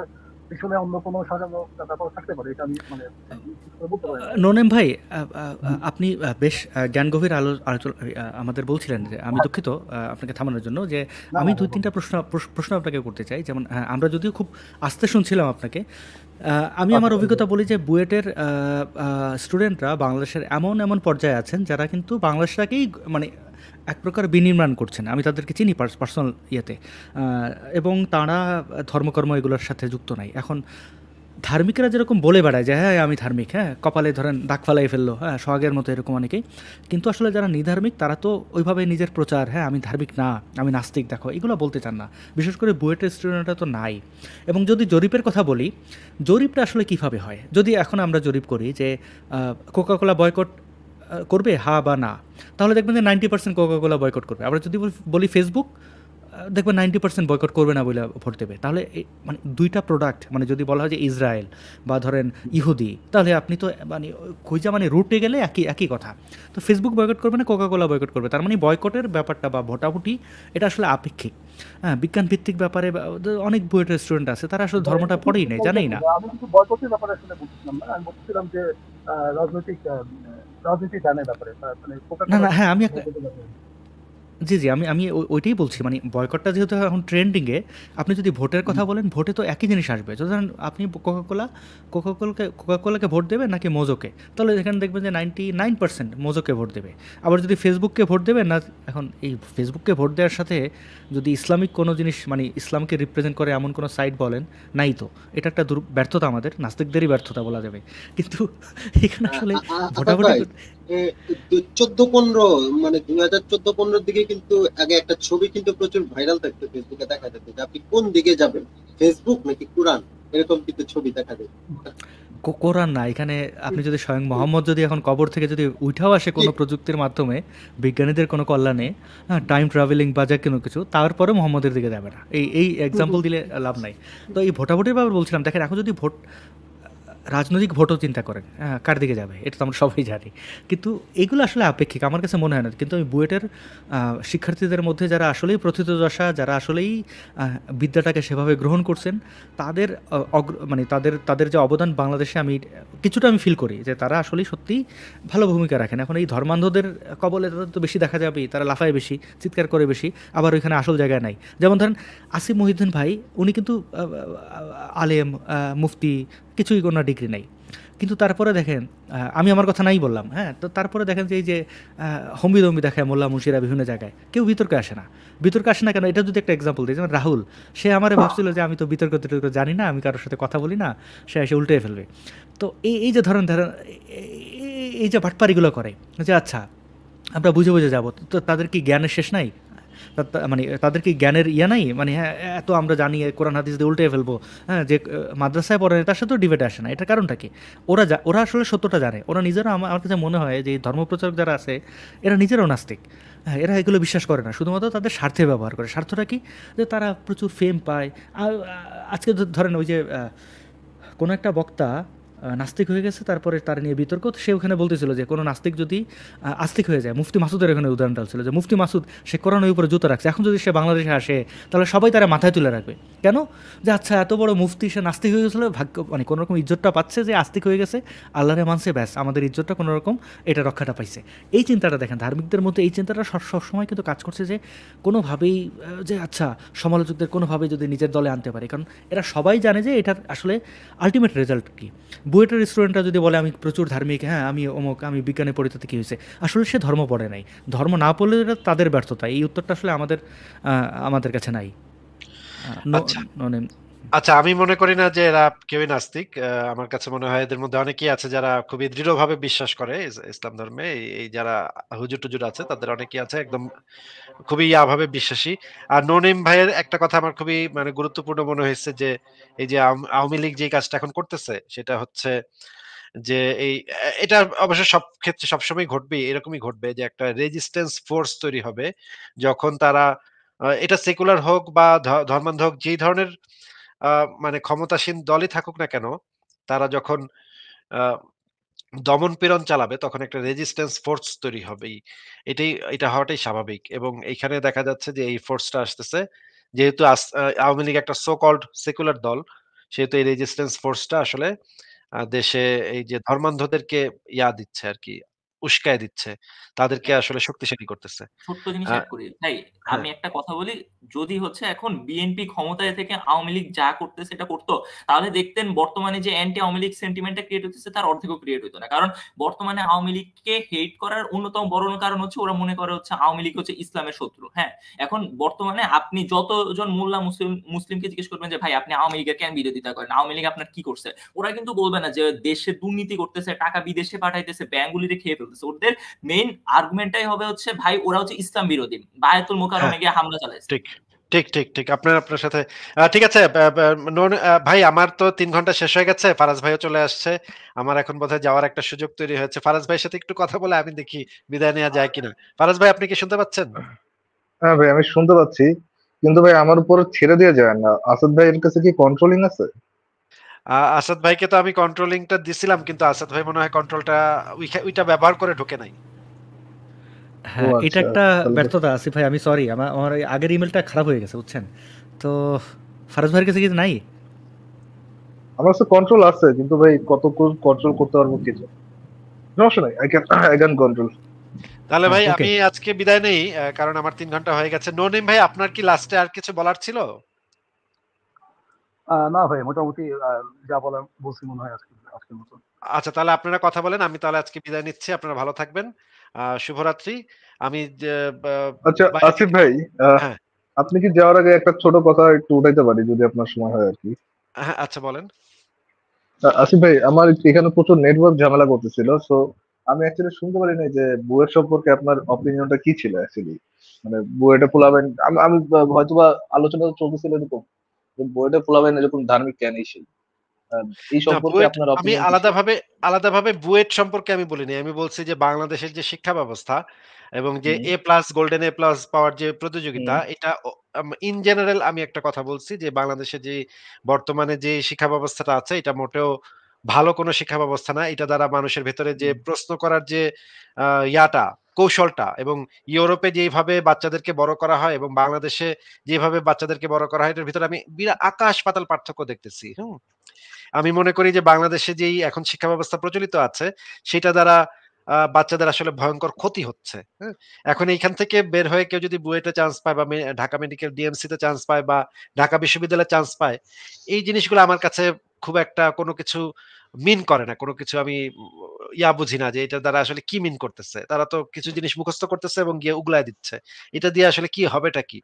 পিছনে অন্য কোনো সাজানো ব্যাপার থাকতে পারে, এটা আমি মানে নিশ্চিত করে বলতে পারি না। নোনেম ভাই, আপনি বেশ জ্ঞান গভীর আলোচনা আমাদের বলছিলেন যে আমি দুঃখিত আপনাকে থামানোর জন্য, যে না আমি না দুই তিনটা প্রশ্ন আপনাকে করতে চাই। যেমন আমরা যদিও খুব আস্তে শুনছিলাম আপনাকে, আমি আমার অভিজ্ঞতা বলি যে বুয়েটের স্টুডেন্টরা বাংলাদেশের এমন এমন পর্যায়ে আছেন যারা কিন্তু বাংলাদেশটাকেই মানে এক প্রকার বিনির্মাণ করছেন। আমি তাদেরকে চিনি পার্সোনাল ইয়েতে, এবং তারা ধর্মকর্ম এগুলোর সাথে যুক্ত নাই। এখন ধার্মিকরা যেরকম বলে বেড়ায় যে হ্যাঁ আমি ধার্মিক, হ্যাঁ কপালে ধরেন দাগ ফালাই ফেললো, হ্যাঁ সোহাগের মতো এরকম অনেকেই, কিন্তু আসলে যারা নিধার্মিক তারা তো ওইভাবে নিজের প্রচার, হ্যাঁ আমি ধার্মিক না, আমি নাস্তিক, দেখো এগুলো বলতে চান না। বিশেষ করে বুয়েটের স্টুডেন্টরা তো নাই। এবং যদি জরিপের কথা বলি, জরিপটা আসলে কীভাবে হয়, যদি এখন আমরা জরিপ করি যে কোকাকোলা বয়কট করবে হা বা না, তাহলে দেখবেন যে 90% কোকাকোলা বয়কট করবে। আমরা যদি বলি ফেসবুক, দেখবেন 90% বয়কট করবে না বলে ভোট দেবে। তাহলে মানে দুইটা প্রোডাক্ট, মানে যদি বলা হয় যে ইসরায়েল বা ধরেন ইহুদি, তাহলে আপনি তো মানে খুঁজা মানে রুটে গেলে একই কথা। তো ফেসবুক বয়কট করবে না কোকাকোলা বয়কট করবে, তার মানে বয়কটের ব্যাপারটা বা ভোটাভুটি এটা আসলে আপেক্ষিক। হ্যাঁ, বিজ্ঞান ভিত্তিক ব্যাপারে অনেক বুয়েটের স্টুডেন্ট আছে তারা আসলে ধর্মটা পড়েই নেই, জানেই না। আমি কিন্তু বয়কটের ব্যাপারে আসলে বলছিলাম না, আমি বলছিলাম যে রাজনৈতিক রাজনীতি দানের ব্যাপারে মানে না কোকাকোলা না, হ্যাঁ আমি বয়কটের ব্যাপারে। জি, জি। আমি ওইটাই বলছি, মানে বয়কটটা যেহেতু এখন ট্রেন্ডিংয়ে, আপনি যদি ভোটের কথা বলেন, ভোটে তো একই জিনিস আসবে। তো ধরেন আপনি কোকাকোলাকে ভোট দেবেন নাকি মোজোকে, তাহলে এখানে দেখবেন যে 99% মোজোকে ভোট দেবে। আবার যদি ফেসবুককে ভোট দেবেন না, এখন এই ফেসবুককে ভোট দেওয়ার সাথে যদি ইসলামিক কোনো জিনিস মানে ইসলামকে রিপ্রেজেন্ট করে এমন কোনো সাইট বলেন, নাই তো। এটা একটা ব্যর্থতা, আমাদের নাস্তিকদেরই ব্যর্থতা বলা যাবে। কিন্তু এখানে আসলে ভোটাভুটি 14-15 মানে 2014-15 দিকে কিন্তু আগে একটা ছবি কিন্তু প্রচুর ভাইরাল থাকতো, ফেসবুকে দেখা যেত যে আপনি কোন দিকে যাবেন, ফেসবুক নাকি কোরআন, এরকম কিন্তু ছবি দেখা যেত। কোরআন না, এখানে আপনি যদি স্বয়ং মোহাম্মদ যদি এখন কবর থেকে যদি উঠাও আসে কোনো প্রযুক্তির মাধ্যমে, বিজ্ঞানীদের কোনো কল্যাণে, টাইম ট্রাভেলিং বা যা কোনো কিছু, তারপরে মোহাম্মদের দিকে যাবে না। এই এক্সাম্পল দিলে লাভ নাই। তো এই ভোটাভুটির ব্যাপারে বলছিলাম, দেখেন এখন যদি রাজনৈতিক ভোটও চিন্তা করেন, হ্যাঁ কার দিকে যাবে, এটা তো আমরা সবাই জানি। কিন্তু এগুলো আসলে আপেক্ষিক আমার কাছে মনে হয় না। কিন্তু আমি বুয়েটের শিক্ষার্থীদের মধ্যে যারা আসলেই প্রথিতযশা, যারা আসলেই বিদ্যাটাকে সেভাবে গ্রহণ করছেন, তাদের মানে তাদের যে অবদান বাংলাদেশে আমি কিছুটা ফিল করি যে তারা আসলেই সত্যিই ভালো ভূমিকা রাখেন। এখন এই ধর্মান্ধদের কবলে তাদের তো বেশি দেখা যাবেই, তারা লাফায় বেশি, চিৎকার করে বেশি, আবার ওইখানে আসল জায়গায় নাই। যেমন ধরেন আসিফ মহিউদ্দিন ভাই, উনি কিন্তু আলেম, মুফতি, কিছুই কোনো ডিগ্রি নাই, কিন্তু তারপরে দেখেন, আমি আমার কথা নাই বললাম, হ্যাঁ, তো তারপরে দেখেন যে এই যে হম্বিদম্বি দেখায় মোল্লা মুন্সিরা বিভিন্ন জায়গায়, কেউ বিতর্কে আসে না। বিতর্কে আসে না কেন, এটা যদি একটা এক্সাম্পল দিই, যেমন রাহুল, সে আমারে ভাবছিল যে আমি তো বিতর্ক জানি না, আমি কারোর সাথে কথা বলি না, সে এসে উল্টে ফেলবে। তো এই যে ধরেন এই যে বাটপারিগুলো করে যে আচ্ছা আমরা বুঝে বুঝে যাবো, তো তাদের কি জ্ঞানের শেষ নাই? মানে তাদের কি জ্ঞানের নাই, মানে হ্যাঁ এত আমরা জানি কোরআন হাদিস দিয়ে উল্টে ফেলবো, হ্যাঁ যে মাদ্রাসায় পড়ে তার সাথেও ডিবেটে আসে না, এটার কারণটা কি? ওরা আসলে সত্যটা জানে, ওরা নিজেরা আমার কাছে মনে হয় যে এই ধর্মপ্রচারক যারা আছে এরা নিজেরাও নাস্তিক। হ্যাঁ, এরা এগুলো বিশ্বাস করে না, শুধুমাত্র তাদের স্বার্থে ব্যবহার করে। স্বার্থটা কি? যে তারা প্রচুর ফেম পায়। আজকে ধরেন ওই যে কোনো একটা বক্তা নাস্তিক হয়ে গেছে, তারপরে তার নিয়ে বিতর্ক, তো সে ওখানে বলতেছিল যে কোনো নাস্তিক যদি আস্তিক হয়ে যায়, মুফতি মাসুদের এখানে উদাহরণ টালছিল যে মুফতি মাসুদ সে কোরআনের উপরে জুতো রাখছে, এখন যদি সে বাংলাদেশে আসে তাহলে সবাই তারা মাথায় তুলে রাখবে। কেন? যে আচ্ছা এত বড় মুফতি, সে নাস্তিক হয়ে গেছিলো, ভাগ্য মানে কোনো রকম ইজ্জতটা পাচ্ছে যে আস্তিক হয়ে গেছে, আল্লাহরে মানছে, ব্যাস আমাদের ইজ্জতটা কোনো রকম এটা রক্ষাটা পাইছে। এই চিন্তাটা দেখেন ধার্মিকদের মধ্যে, এই চিন্তাটা সবসময় কিন্তু কাজ করছে যে কোনোভাবেই যে আচ্ছা সমালোচকদের কোনোভাবেই যদি নিজের দলে আনতে পারে, কারণ এরা সবাই জানে যে এটার আসলে আলটিমেট রেজাল্ট কী। বুয়েটের স্টুডেন্টরা যদি বলে আমি প্রচুর ধার্মিক, হ্যাঁ আমি অমুক, আমি বিজ্ঞানে পড়িতে কী হয়েছে, আসলে সে ধর্ম পড়ে নাই। ধর্ম না পড়লে এটা তাদের ব্যর্থতা। এই উত্তরটা আসলে আমাদের কাছে নাই। আচ্ছা আচ্ছা, আমি মনে করি না যে এরা কেউই নাস্তিক। আমার কাছে মনে হয় এদের মধ্যে অনেকেই আছে যারা খুবই দৃঢ়ভাবে বিশ্বাস করে ইসলাম ধর্মে। এই যারা হুজুর টুজুর আছে তাদের অনেকেই আছে একদম খুবই ভাবে বিশ্বাসী। আর ননিম ভাইয়ের একটা কথা আমার খুবই মানে গুরুত্বপূর্ণ মনে হয়েছে যে এই যে আওয়ামী লীগ যে কাজটা এখন করতেছে সেটা হচ্ছে যে এটা অবশ্য সব ক্ষেত্রে সবসময় ঘটবে, এরকমই ঘটবে যে একটা রেজিস্ট্যান্স ফোর্স তৈরি হবে যখন তারা এটা সেকুলার হোক বা ধর্মান্ধ হোক, যেই ধরনের মানে ক্ষমতাসীন দলই থাকুক না কেন, তারা যখন আহ দমন-পীড়ন চালাবে তখন একটা রেজিস্ট্যান্স ফোর্স তৈরি হবেই। এটা হওয়াটাই স্বাভাবিক। এবং এইখানে দেখা যাচ্ছে যে এই ফোর্সটা আসতেছে। যেহেতু আওয়ামী লীগ একটা সো কল্ড সেকুলার দল, সেহেতু এই রেজিস্ট্যান্স ফোর্সটা আসলে দেশে এই যে ধর্মান্ধদেরকে দিচ্ছে আরকি, উস্কায় দিচ্ছে। তাদেরকে আসলে শক্তিশালী করতেছে। ছোট্ট জিনিস আ এড করি ভাই, হ্যাঁ, আমি একটা কথা বলি, যদি হচ্ছে এখন বিএনপি ক্ষমতায় থেকে আওয়ামী লীগ যা করতেছে এটা করতো, তাহলে দেখতেন বর্তমানে যে অ্যান্টি আওয়ামী লীগ সেন্টিমেন্টটা ক্রিয়েট হচ্ছে তার অর্ধেকও ক্রিয়েট হতো না। কারণ বর্তমানে আওয়ামী লীগকে হেট করার অন্যতম বড় কারণ হচ্ছে ওরা মনে করে হচ্ছে আওয়ামী লীগ হচ্ছে ইসলামের শত্রু। হ্যাঁ, এখন বর্তমানে আপনি যতজন মোল্লা মুসলিমকে জিজ্ঞেস করবেন যে ভাই আপনি আওয়ামী লীগের কেন বিরোধিতা করেন, আওয়ামী লীগ আপনার কি করছে, ওরা কিন্তু বলবে না যে দেশে দুর্নীতি করতেছে, টাকা বিদেশে পাঠাইতেছে, ব্যাংকগুলিতে খেয়ে ফেলতেছে। ওদের মেইন আর্গুমেন্টটাই হবে হচ্ছে ভাই ওরা হচ্ছে ইসলাম বিরোধী, বায়াতুল হ্যাঁ, মোকাররমে গিয়ে হামলা চালাইছে। ঠিক। ঠিক। আপনার সাথে ঠিক আছে। ভাই আমার তো ৩ ঘন্টা শেষ হয়ে গেছে। ফারাজ ভাইও চলে আসছে। আমার এখন বোধহয় যাওয়ার একটা সুযোগ তৈরি হয়েছে। ফারাজ ভাইয়ের সাথে একটু কথা বলে আমি দেখি বিদায় নেওয়া যায় কিনা। ফারাজ ভাই, আপনি কি শুনতে পাচ্ছেন? হ্যাঁ ভাই, আমি শুনতে পাচ্ছি, কিন্তু ভাই আমার উপর ছেড়ে দিয়ে যায় না। আসাদ ভাইয়ের কাছে কি কন্ট্রোলিং আছে? আসাদ ভাইকে তো আমি কন্ট্রোলিংটা দিছিলাম, কিন্তু আসাদ ভাই মনে হয় কন্ট্রোলটা ওইটা ব্যবহার করে ঢোকে নাই। ও হ্যাঁ, এটা আচ্ছা, একটা তাহলে তো ব্যর্থতা আসিফ ভাই, আমি সরি, আমার ওই আগের ইমেলটা খারাপ হয়ে গেছে বুঝছেন। তো ফারাজ ভাইয়ের কাছে কিছু নাই। আমার কাছে কন্ট্রোল আছে, কিন্তু ভাই কতক্ষণ কন্ট্রোল করতে পারবো কিছু সমস্যা নাই। I can control. তাহলে ভাই ওকে। আমি আজকে বিদায় নেই, কারণ আমার ৩ ঘন্টা হয়ে গেছে। ননিম ভাই, আপনার কি লাস্টে আর কিছু বলার ছিল? না ভাই, মোটামুটি যা বলার বলছি মনে হয় আজকের মতো। আচ্ছা, তাহলে আপনারা কথা বলেন। আমি তাহলে আজকে বিদায় নিচ্ছি। আপনারা ভালো থাকবেন। শুভরাত্রি। আমি যে আচ্ছা বাইরে আসিফ থেকে ভাই, আহ, হ্যাঁ, আপনি কি যাওয়ার আগে একটা ছোট কথা একটু উঠাইতে পারি যদি আপনার সময় হয় আর কি? হ্যাঁ, আচ্ছা বলেন। আসিফ ভাই, আমার এখানে প্রচুর নেটওয়ার্ক ঝামেলা করতেছিল, সো আমি অ্যাকচুয়ালি শুনতে পারি নাই যে বুয়েট সম্পর্কে আপনার অপিনিয়নটা কি ছিল অ্যাকচুয়ালি। মানে বুয়েটে পোলাবেন, আমি আমি হয়তোবা আলোচনা চলতেছিল এরকম যে বুয়েটে পোলাবেন এরকম ধার্মিক কেন সেই এই না, সম্পর্কে বুয়েট আপনার আমি অপিনিয়ন কি ছিল? আলাদাভাবে বুয়েট সম্পর্কে আমি বলিনি। আমি বলছি যে বাংলাদেশের যে শিক্ষা ব্যবস্থা এবং যে হুম এ প্লাস গোল্ডেন এ প্লাস পাওয়ার যে হুম প্রতিযোগিতা, এটা ইন জেনারেল আমি একটা কথা বলছি যে বাংলাদেশে যে বর্তমানে যে শিক্ষা ব্যবস্থাটা আছে এটা মোটেও ভালো কোনো শিক্ষা ব্যবস্থা না। এটা দ্বারা মানুষের ভেতরে যে হুম প্রশ্ন করার যে কৌশলটা, এবং ইউরোপে যেইভাবে বাচ্চাদেরকে বড় করা হয় এবং বাংলাদেশে যেভাবে বাচ্চাদেরকে বড় করা হয়, এটার ভিতরে আমি আকাশ পাতাল পার্থক্য দেখতেছি। হুম? আমি মনে করি যে বাংলাদেশে যেই এখন শিক্ষা ব্যবস্থা প্রচলিত আছে সেটা দ্বারা বাচ্চাদের আসলে ভয়ঙ্কর ক্ষতি হচ্ছে। হ্যাঁ? এখন এইখান থেকে বের হয়ে কেউ যদি বুয়েটে চান্স পায় বা ঢাকা মেডিকেল ডিএমসি তে চান্স পায় বা ঢাকা বিশ্ববিদ্যালয়ে চান্স পায়, এই জিনিসগুলো আমার কাছে খুব একটা কোনো কিছু মিন করে না। কোনো কিছু আমি বুঝি না যে এটার দ্বারা আসলে কি মিন করতেছে। তারা তো কিছু জিনিস মুখস্থ করতেছে এবং গিয়ে উগলায় দিচ্ছে। এটা দিয়ে আসলে কি হবেটা কি?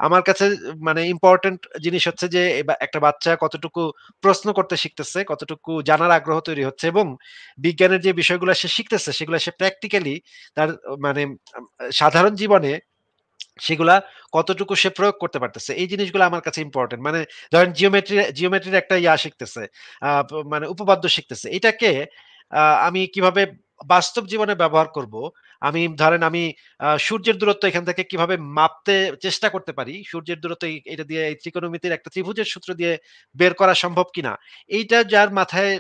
আমার কাছে মানে ইম্পোর্টেন্ট জিনিস হচ্ছে যে একটা বাচ্চা কতটুকু প্রশ্ন করতে শিখতেছে, কতটুকু জানার আগ্রহ তৈরি হচ্ছে এবং বিজ্ঞানের যে বিষয়গুলো সে শিখতেছে সেগুলো সে প্র্যাকটিক্যালি তার মানে সাধারণ জীবনে সেগুলা কতটুকু সে প্রয়োগ করতে পারতেছে, এই জিনিসগুলো আমার কাছে ইম্পর্টেন্ট। মানে ধরেন জিওমেট্রির একটা শিখতেছে, মানে উপপাদ্য শিখতেছে, এটাকে আমি কিভাবে বাস্তব জীবনে ব্যবহার করব, আমি সূর্যের দূরত্ব এখান থেকে কিভাবে মাপতে চেষ্টা করতে পারি, সূর্যের দূরত্ব এটা দিয়ে এই ত্রিকোণমিতির একটা ত্রিভুজের সূত্র দিয়ে বের করা সম্ভব কিনা, এইটা যার মাথায়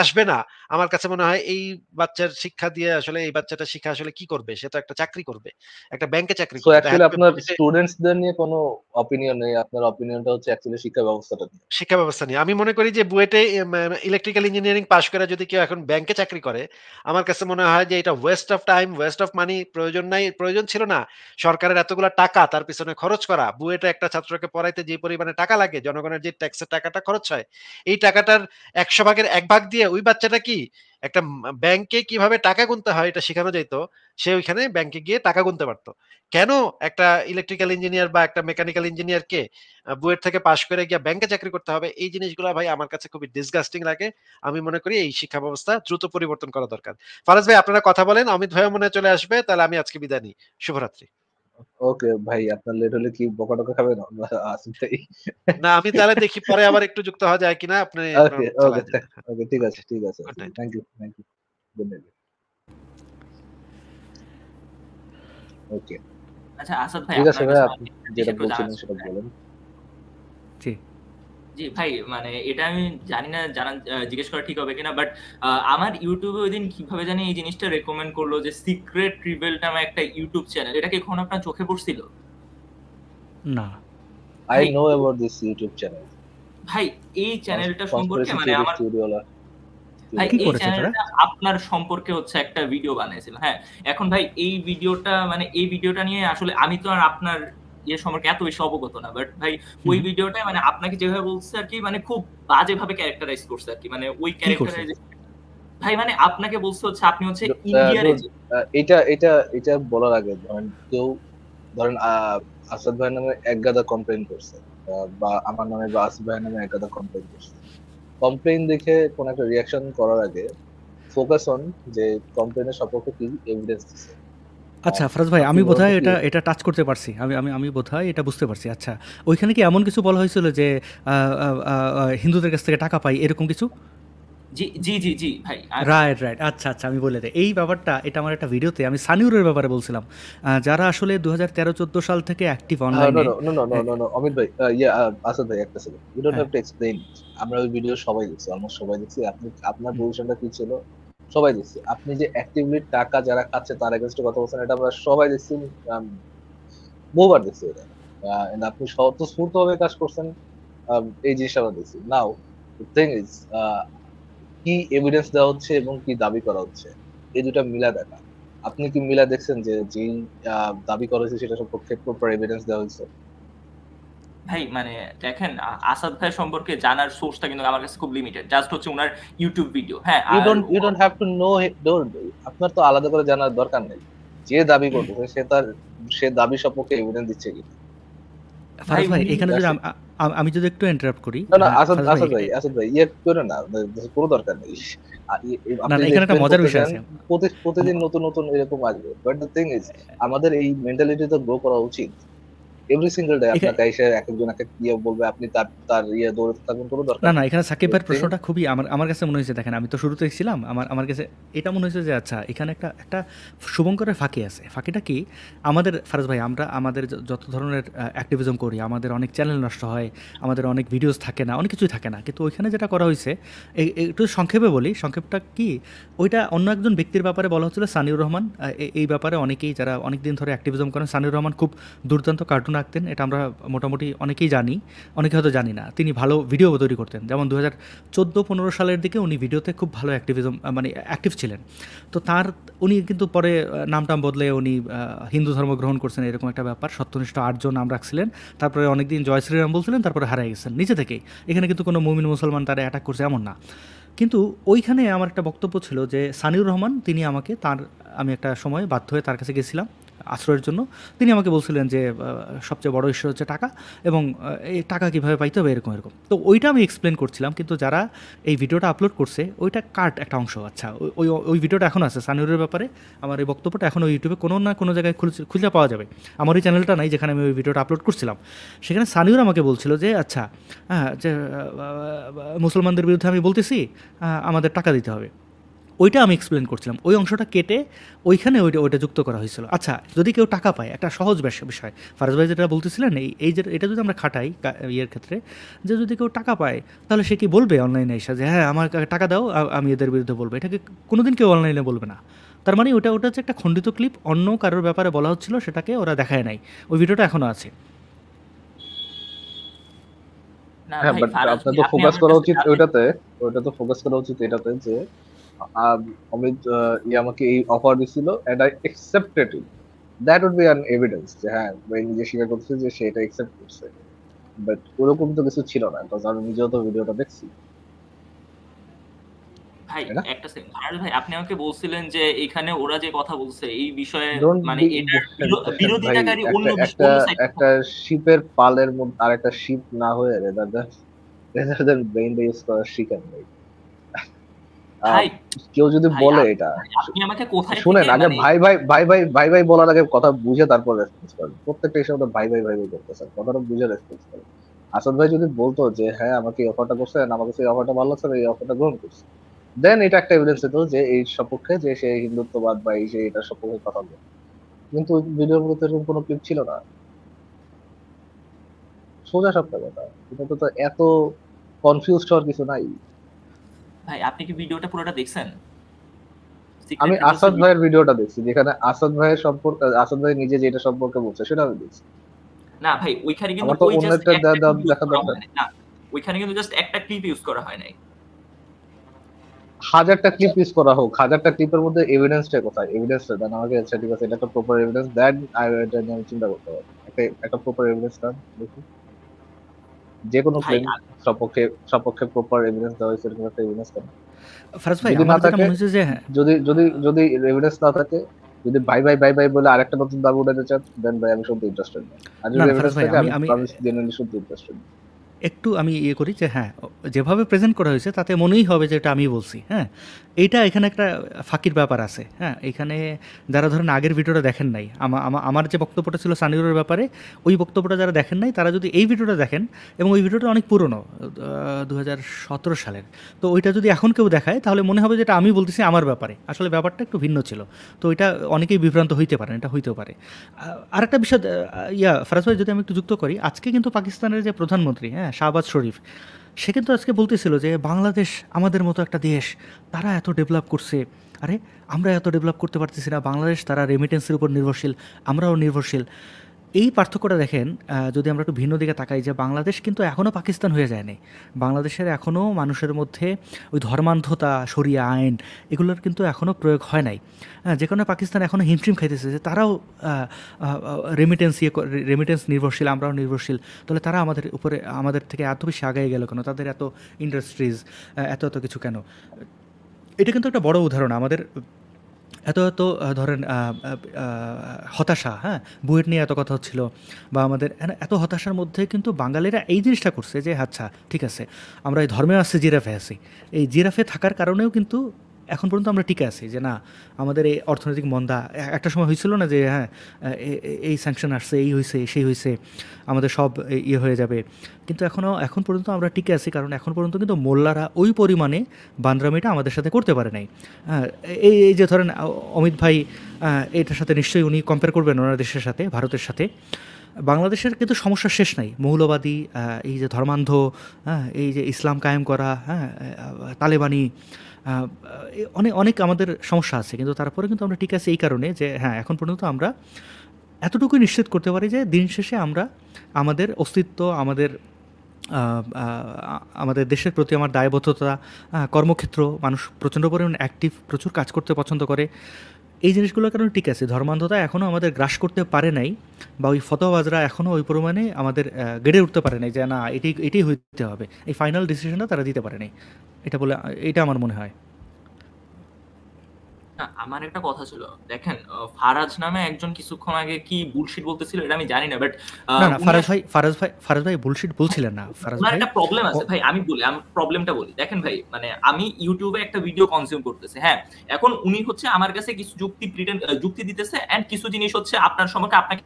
আসবে না, আমার কাছে মনে হয় এই বাচ্চার শিক্ষা দিয়ে আসলে এই বাচ্চাটা শিক্ষা আসলে কি করবে, সে তো একটা চাকরি করবে, একটা ব্যাংকে চাকরি সো করবে, দেখা অ্যাকচুয়ালি যাবে আপনার বুয়েটে স্টুডেন্টসদের নিয়ে কোনো অপিনিয়ন নেই, আপনার অপিনিয়নটা হচ্ছে অ্যাকচুয়ালি শিক্ষা ব্যবস্থাটা নিয়ে। শিক্ষা ব্যবস্থা নিয়ে আমি মনে করি যে বুয়েটে ইলেকট্রিক্যাল ইঞ্জিনিয়ারিং পাশ করে যদি কেউ এখন ব্যাংকে চাকরি করে, আমার কাছে মনে হয় যে এটা West of time, West of money, প্রয়োজন নাই, প্রয়োজন ছিল না সরকারের এতগুলা টাকা তার পিছনে খরচ করা। বুয়েটে একটা ছাত্রকে পড়াইতে যে পরিমাণে টাকা লাগে, জনগণের যে ট্যাক্সের টাকাটা খরচ হয়, এই টাকাটার 100 ভাগের 1 ভাগ দিয়ে ওই বাচ্চাটা কি একটা ব্যাংকে কিভাবে টাকা গুনতে হয় এটা শেখানো যেত, সে ওইখানে ব্যাংকে গিয়ে টাকা গুনতে পারতো। কেন একটা ইলেকট্রিক্যাল ইঞ্জিনিয়ার বা একটা মেকানিক্যাল ইঞ্জিনিয়ারকে বুয়েট থেকে পাশ করে গিয়ে ব্যাংকে চাকরি করতে হবে, এই জিনিসগুলো ভাই আমার কাছে খুবই ডিসগাস্টিং লাগে। আমি মনে করি এই শিক্ষা ব্যবস্থা দ্রুত পরিবর্তন করা দরকার। ফারাজ ভাই আপনারা কথা বলেন, অমিত ভাইও মনে হয় চলে আসবে, তাহলে আমি আজকে বিদায় নিই। শুভরাত্রি। ওকে ভাই, আপনার লেট হলে কি বকা টকা খাবেন আসিফ ভাই? না আমি তাহলে দেখি পরে আবার একটু যুক্ত হওয়া যায় কিনা, আপনি ওকে ওকে চালায় যান। ওকে, ঠিক আছে ওকে, ঠিক আছে। Good night. Thank you good night. Okay, আচ্ছা আসাদ ভাই, ঠিক আছে আপনার ভাই, কাছে আপনি একটা যেটা জিনিস একটু বলছিলেন জানার ছিল। সেটা বলেন। জি জি ভাই, মানে এটা আমি জানি না জিজ্ঞেস করা ঠিক হবে কিনা, বাট আমার ইউটিউবে ওই দিন কিভাবে জানি এই জিনিসটা রেকমেন্ড করলো যে সিক্রেট রিভেল নামে একটা ইউটিউব চ্যানেল, এটা কি কখনো আপনার চোখে পড়ছিল? না আই ভাই know about this YouTube channel, ভাই এই চ্যানেলটা সম্পর্কে কনস্পিরেসি মানে থিওরি আমার থিওরিওয়ালা। ভাই কি এই করেছে তারা? চ্যানেলটা আপনার সম্পর্কে হচ্ছে একটা ভিডিও বানিয়েছিল। হ্যাঁ, এখন ভাই এই ভিডিওটা নিয়ে আসলে আমি তো আর আপনার সম্পর্কে এত বেশি অবগত না, বাট ভাই ওই হুম, ভিডিওটায় মানে আপনাকে যেভাবে বলছে আর কি, মানে খুব বাজেভাবে ক্যারেক্টারাইজ করছে আর কি, মানে ওই কি করছে? ক্যারেক্টারাইজ ভাই, মানে আপনাকে বলছে হচ্ছে আপনি হচ্ছে আহ, ইন্ডিয়ার ধরুন, এজেন্ট। এটা এটা এটা বলার আগে ধরেন আসাদ ভাই নামে এক গাদা কমপ্লেন করছে, বা আমার নামে বা আসিফ ভাই নামে এক গাদা কমপ্লেন করছে। কমপ্লেন দেখে কোন একটা রিয়াকশন করার আগে ফোকাস অন যে কমপ্লেনের সপক্ষে কি এভিডেন্স দিছে। আচ্ছা ফরাজ ভাই, আপনি আমি বলতে বোধহয় কি এটা এটা টাচ করতে পারছি, আমি বোধহয় এটা বুঝতে পারছি। আচ্ছা, ওইখানে কি এমন কিছু বলা হয়েছিল যে হিন্দুদের কাছ থেকে টাকা পাই এরকম কিছু? জি জি জি জি ভাই, রাইট রাইট, আচ্ছা আচ্ছা, আমি বলে দিই এই ব্যাপারটা। এটা আমার একটা ভিডিওতে আমি সানিউরের ব্যাপারে বলছিলাম, যারা আসলে 2013-14 সাল থেকে অ্যাক্টিভ নো অনলাইনে। No no no no no no Amit ভাই, আসাদ ভাই একটা সেকেন্ড, ইউ ডোন্ট হ্যাঁ, হ্যাভ টু এক্সপ্লেইন। আমরা ওই ভিডিও সবাই দেখছি, অলমোস্ট সবাই দেখছি। আপনি আপনার পজিশনটা কি ছিল সবাই দেখছি। আপনি যে অ্যাক্টিভলি টাকা যারা খাচ্ছে তার এগেইনস্টে কথা বলছেন, এটা আমরা সবাই দেখছি, বহুবার দেখছি এটা। and আপনি স্বতঃস্ফূর্ত ভাবে কাজ করছেন, এই জিনিসটা আমরা দেখছি। নাও থিং ইজ, কি এভিডেন্স দেওয়া হচ্ছে এবং কি দাবি করা হচ্ছে, এই দুটা মিলা দেখা। আপনি কি মিলা দেখছেন যে যেই দাবি করা হয়েছে সেটা সম্পর্কে প্রপার এভিডেন্স দেওয়া হয়েছে? ভাই মানে দেখেন, আসাদ ভাই সম্পর্কে জানার সোর্সটা কিন্তু আমার কাছে খুব লিমিটেড, জাস্ট হচ্ছে ওনার ইউটিউব ভিডিও। হ্যাঁ, ইউ আর don't you don't have to know, আপনার তো আলাদা করে জানার দরকার নেই। যে দাবি করতেছে সে দাবি সপক্ষে এভিডেন্স দিচ্ছে কি। ভাই ফারাজ ভাই, উনি এখানে যদি আমি যদি একটু ইন্টারাপ্ট করি, না না, ফারাজ ভাই, আসাদ ভাই ইয়ে করে না, কোনো দরকার নেই। না আপনি না, যদি এখানে একটা এক্সপ্লেন মজার করতে বিষয় চান, আছে। প্রতিদিন নতুন নতুন এরকম আসবে, বাট দ্য থিং ইজ আমাদের এই মেন্টালিটি তো গ্রো করা উচিত। এভরি সিঙ্গেল ডে আপনাকে এসে এক একজন এক এক ইয়ে বলবে, আপনি তার ইয়ে দৌড়তে থাকবেন, কোনো দরকার না নেই। না, এখানে সাকিব ভাইয়ের প্রশ্নটা খুবই আমার কাছে মনে হয়েছে, দেখেন আমি তো শুরুতে ছিলাম, আমার কাছে এটা মনে হয়েছে যে আচ্ছা এখানে একটা শুভঙ্করের ফাঁকি আছে। ফাঁকিটা কি? আমাদের ফারাজ ভাই, আমরা আমাদের যত ধরনের অ্যাক্টিভিজম করি, আমাদের অনেক চ্যানেল নষ্ট হয়, আমাদের অনেক ভিডিওস থাকে না, অনেক কিছুই থাকে না, কিন্তু ওইখানে যেটা করা হয়েছে, একটু সংক্ষেপে বলি, সংক্ষেপটা কি, ওইটা অন্য একজন ব্যক্তির ব্যাপারে বলা হচ্ছিল, সানিউর রহমান। এই ব্যাপারে অনেকেই যারা অনেক দিন ধরে অ্যাক্টিভিজম করেন, সানিউর রহমান খুব দুর্দান্ত কার্টুন আঁকতেন, এটা আমরা মোটামুটি অনেকেই জানি, অনেকে হয়তো জানি না। তিনি ভালো ভিডিও তৈরি করতেন, যেমন 2014-15 সালের দিকে উনি ভিডিওতে খুব ভালো মানে অ্যাক্টিভ ছিলেন। তো উনি কিন্তু পরে নামটাম বদলে উনি হিন্দু ধর্ম গ্রহণ করছেন, এরকম একটা ব্যাপার। সত্যনিষ্ঠ 8 জন নাম রাখছিলেন, তারপরে অনেকদিন জয় শ্রীরাম বলছিলেন, তারপরে হারিয়ে গেছেন নিজে থেকেই। এখানে কিন্তু কোনো মুমিন মুসলমান তারা অ্যাটাক করছে এমন না। কিন্তু ওইখানে আমার একটা বক্তব্য ছিল যে সানিউর রহমান, তিনি আমি একটা সময় বাধ্য হয়ে তার কাছে গেছিলাম, আশ্রয়ের জন্য। তিনি আমাকে বলছিলেন যে সবচেয়ে বড় ইস্যু হচ্ছে টাকা, এবং এই টাকা কীভাবে পাইতে হবে এরকম এরকম। তো ওইটা আমি এক্সপ্লেন করছিলাম, কিন্তু যারা এই ভিডিওটা আপলোড করছে ওইটা কাট একটা অংশ। আচ্ছা, ওই ওই ভিডিওটা এখন আছে সানিউরের ব্যাপারে, আমার এই বক্তব্যটা এখন ইউটিউবে কোনো না কোনো জায়গায় খুঁজে পাওয়া যাবে। আমার এই চ্যানেলটা নাই যেখানে আমি ওই ভিডিওটা আপলোড করছিলাম, সেখানে সানিউর আমাকে বলছিল যে আচ্ছা, হ্যাঁ, যে মুসলমানদের বিরুদ্ধে আমি বলতেছি আমাদের টাকা দিতে হবে। ওইটা আমি এক্সপ্লেন করছিলাম, ওই অংশটা কেটে ওইখানে ওইটা যুক্ত করা হয়েছিল। আচ্ছা, যদি কেউ টাকা পায়, একটা সহজ বিষয় ফারাজ ভাই যেটা বলতেছিলেন, এই যে এটা যদি আমরা খাটাই ইয়ের ক্ষেত্রে, যে যদি কেউ টাকা পায় তাহলে সে কি বলবে অনলাইনে এসে যে হ্যাঁ আমার টাকা দাও আমি এদের বিরুদ্ধে বলবো? এটাকে কোনোদিন কেউ অনলাইনে বলবে না। তার মানে ওটা হচ্ছে একটা খণ্ডিত ক্লিপ, অন্য কারোর ব্যাপারে বলা হচ্ছিল, সেটাকে ওরা দেখায় নাই। ওই ভিডিওটা এখনও আছে। না হ্যাঁ, ভাই বাট ফারাজ আপনার ভাই, তো আপনি ফোকাস আমার করা কাছে উচিত জানেন ওইটাতে, ফোকাস করা উচিত এটাতে যে অমিত আমাকে এই অফার দিছিল and I accepted it. That would be an evidence যে হ্যাঁ ভাই নিজে স্বীকার করছে যে সে এটা অ্যাকসেপ্ট করছে। বাট ওরকম তো কিছু ছিল না, কারণ আমি নিজেও তো ভিডিওটা দেখছি, ভাই তাই না? একটা সেকেন্ড, ফারাজ ভাই আপনি আমাকে বলছিলেন যে এখানে ওরা যে কথা বলছে এই বিষয়ে, ডোন্ট মানে বি এটার দেখেন ভাই, বিরোধিতাকারী একটা অন্য একটা সাইড। একটা শিপের পালের মধ্যে আর একটা শিপ না হয়ে রেদার ব্রেইন ইউজ করা শিখেন ভাই। ভাই কেউ যদি ভাই বলে এটা, আপনি আমাকে কোথায় শুনেন থেকে আগে মানে ভাই বলার আগে কথা বুঝে তারপর রেসপন্স করেন। প্রত্যেকটা হিসাবে ভাই করতেছেন, কথাটা বুঝে রেসপন্স করেন। আসাদ ভাই যদি বলতো যে হ্যাঁ আমাকে এই অফারটা করছে, আমাকে সেই অফারটা ভালো লাগছে, এই অফারটা গ্রহণ করছে, দেন এটা একটা এভিডেন্স হতো যে এই সপক্ষে যে সে হিন্দুত্ববাদ বা এই যে এটার সপক্ষে কথা বলে। কিন্তু ভিডিওর মধ্যে এরকম কোনো ক্লিপ ছিল না, সোজা সবটা কথা। এটা তো এত কনফিউজ হওয়ার কিছু নাই। ভাই আপনি কি ভিডিওটা পুরোটা দেখছেন? আমি সিক্রেট আসাদ ভাইয়ের ভিডিওটা দেখছি, যেখানে আসাদ ভাইয়ের সম্পর্কে আসাদ ভাই নিজে যেটা সম্পর্কে বলছে সেটা আমি দেখছি। না ভাই, ওইখানে কিন্তু আমার তো ওই অন্য জাস্ট একটা একটা ক্লিপ ইউজ দেখা করা দরকার। হয় নাই। না, ওইখানে কিন্তু জাস্ট একটা ক্লিপ ইউজ করা হয় নাই। হাজারটা ক্লিপ ইউজ করা হোক, হাজারটা ক্লিপের মধ্যে এভিডেন্সটা কোথায়? এভিডেন্সটা দেন আমাকে। আচ্ছা ঠিক আছে, এটা একটা প্রপার এভিডেন্স দেন, এটা নিয়ে আমি চিন্তা করতে পারি। একটা প্রপার এভিডেন্স দেন দেখি, যে কোনো ভাই ক্লেম সপক্ষে প্রপার এভিডেন্স দেওয়া হয়েছে এরকম একটা এভিডেন্স দেন। ফারাজ ভাই, যদি আমার না যেটা থাকে, মনে হচ্ছে যে হ্যাঁ, যদি এভিডেন্স না থাকে, যদি ভাই বলে আরেকটা নতুন দাবি উঠাতে চান, দেন ভাই আমি শুনতে ইন্টারেস্টেড না। আর না যদি না ফারাজ এভিডেন্স ভাই, থাকে আমি আমি আমি প্রমিস জেনুইনলি শুনতে ইন্টারেস্টেড। একটু আমি করি যে হ্যাঁ, যেভাবে প্রেজেন্ট করা হয়েছে তাতে মনেই হবে যে এটা আমি বলছি। হ্যাঁ, এইটা এখানে একটা ফাঁকির ব্যাপার আছে। হ্যাঁ, এখানে যারা ধরেন আগের ভিডিওটা দেখেন নাই, আমার যে বক্তব্যটা ছিল সানিউরের ব্যাপারে, ওই বক্তব্যটা যারা দেখেন নাই তারা যদি এই ভিডিওটা দেখেন, এবং ওই ভিডিওটা অনেক পুরনো, 2017 সালের, তো ওইটা যদি এখন কেউ দেখায় তাহলে মনে হবে যে এটা আমি বলতেছি আমার ব্যাপারে। আসলে ব্যাপারটা একটু ভিন্ন ছিল। তো এটা অনেকেই বিভ্রান্ত হইতে পারেন, এটা হইতেও পারে। আরেকটা বিষয়, ফারাজ ভাই যদি আমি একটু যুক্ত করি, আজকে কিন্তু পাকিস্তানের যে প্রধানমন্ত্রী, হ্যাঁ, শাহবাজ শরীফ, সে কিন্তু আজকে বলতেছিল যে বাংলাদেশ আমাদের মতো একটা দেশ, তারা এত ডেভেলপ করছে, আরে আমরা এত ডেভেলপ করতে পারতেছি না। বাংলাদেশ তারা রেমিটেন্সের উপর নির্ভরশীল, আমরাও নির্ভরশীল। এই পার্থক্যটা দেখেন, যদি আমরা একটু ভিন্ন দিকে তাকাই, যে বাংলাদেশ কিন্তু এখনও পাকিস্তান হয়ে যায়নি। বাংলাদেশের এখনও মানুষের মধ্যে ওই ধর্মান্ধতা, শরিয়া আইন, এগুলোর কিন্তু এখনও প্রয়োগ হয় নাই। যে কারণে পাকিস্তান এখনও হিমশিম খাইতেছে যে তারাও রেমিটেন্স নির্ভরশীল, আমরাও নির্ভরশীল। তাহলে তারা আমাদের থেকে এত বেশি আগায় গেল কেন? তাদের এত ইন্ডাস্ট্রিজ, এত কিছু কেন? এটা কিন্তু একটা বড় উদাহরণ আমাদের এত ধরেন হতাশা, হ্যাঁ, বুয়েট নিয়ে এত কথা হচ্ছিল, বা আমাদের এত হতাশার মধ্যে কিন্তু বাঙালিরা এই জিনিসটা করছে যে আচ্ছা ঠিক আছে, আমরা এই ধর্মে আসছি, জিরাফে আছি। এই জিরাফে থাকার কারণেও কিন্তু এখন পর্যন্ত আমরা টিকে আছি, যে না আমাদের এই অর্থনৈতিক মন্দা একটা সময় হয়েছিল না, যে হ্যাঁ এই স্যাংশন আসছে, এই হয়েছে, সেই হয়েছে, আমাদের সব ইয়ে হয়ে যাবে। কিন্তু এখন পর্যন্ত আমরা টিকে আছি, কারণ এখন পর্যন্ত কিন্তু মোল্লারা ওই পরিমাণে বান্দরামিটা আমাদের সাথে করতে পারে নাই। এই যে ধরেন অমিত ভাই, এটার সাথে নিশ্চয়ই উনি কম্পেয়ার করবেন ওনার দেশের সাথে, ভারতের সাথে। বাংলাদেশের কিন্তু সমস্যা শেষ নাই। মৌলবাদী, এই যে ধর্মান্ধ, হ্যাঁ, এই যে ইসলাম কায়েম করা, হ্যাঁ, তালেবানি, অনেক আমাদের সমস্যা আছে, কিন্তু তারপরে কিন্তু আমরা ঠিক আছে এই কারণে যে হ্যাঁ, এখন পর্যন্ত আমরা এতটুকুই নিশ্চিত করতে পারি যে দিন শেষে আমরা আমাদের অস্তিত্ব, আমাদের দেশের প্রতি আমার দায়বদ্ধতা, কর্মক্ষেত্র, মানুষ প্রচণ্ড পরিমাণে অ্যাক্টিভ, প্রচুর কাজ করতে পছন্দ করে, এই জিনিসগুলোর কারণে ঠিক আছে। ধর্মান্ধতা এখনও আমাদের গ্রাস করতে পারে নাই, বা ওই ফতোয়াবাজরা এখনও ওই পরিমাণে আমাদের গেড়ে উঠতে পারে নাই যে না এটাই হইতে হবে, এই ফাইনাল ডিসিশনটা তারা দিতে পারে নাই। এটা আমার মনে হয়। না, আমার একটা কথা ছিল। দেখেন ফারাজ নামে একজন কিছুক্ষণ আগে কি বুলশিট বলতেছিল এটা আমি জানি না। বাট না, না, উনি আসলে ফারাজ ভাই বুলশিট বলছিলেন না। ফারাজ উনার ভাই একটা প্রবলেম ক আছে ভাই। আমি প্রবলেমটা বলি। দেখেন ভাই, মানে আমি ইউটিউবে একটা ভিডিও কনজিউম করতেছি, হ্যাঁ? এখন উনি হচ্ছে আমার কাছে কিছু যুক্তি দিতেছে এন্ড কিছু জিনিস হচ্ছে আপনার সম্পর্কে আপনাকে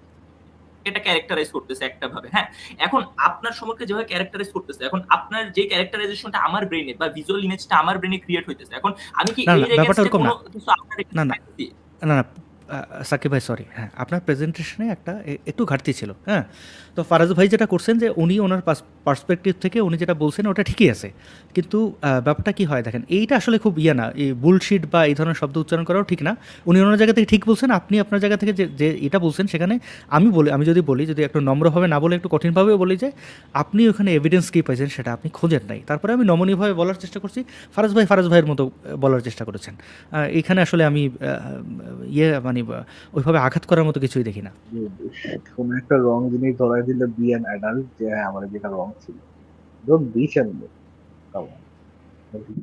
এটা ক্যারেক্টারাইজ করতেছে একটা ভাবে, হ্যাঁ? এখন আপনার সম্পর্কে যেভাবে ক্যারেক্টারাইজ করতেছে, এখন আপনার যে ক্যারেক্টারাইজেশনটা আমার ব্রেইনে বা ভিজুয়াল ইমেজটা আমার ব্রেইনে ক্রিয়েট হইতেছে, এখন আমি কি না, না, এর ব্যাপারটা এগেইনস্টে ওরকম কোনো না। কিছু আপনার না, না, পাইতেছি? না, না, সাকিব ভাই সরি, হ্যাঁ, আপনার প্রেজেন্টেশনে একটা একটু ঘাটতি ছিল, হ্যাঁ? তো ফারাজ ভাই যেটা করছেন যে উনি ওনার পার্সপেক্টিভ থেকে উনি যেটা বলছেন ওটা ঠিকই আছে। কিন্তু ব্যাপারটা কি হয় দেখেন, এইটা আসলে খুব না, এই বুলশিট বা এই ধরনের শব্দ উচ্চারণ করাও ঠিক না। উনি ওনার জায়গা থেকে ঠিক বলছেন, আপনি আপনার জায়গা থেকে যে এটা বলছেন সেখানে আমি যদি একটু নম্রভাবে না বলে একটু কঠিনভাবেও বলি যে আপনি ওখানে এভিডেন্স কী পাইছেন সেটা আপনি খোঁজেন নাই। তারপরে আমি নমনীয়ভাবে বলার চেষ্টা করছি, ফারাজ ভাইয়ের মতো বলার চেষ্টা করেছেন। এইখানে আসলে আমি মানে ওইভাবে আঘাত করার মতো কিছুই দেখি না। কোন একটা রং জিনিস ধরাই দিলে বি অ্যান অ্যাডাল্ট যে হ্যাঁ আমার যেটা রং ছিল, don't bleach and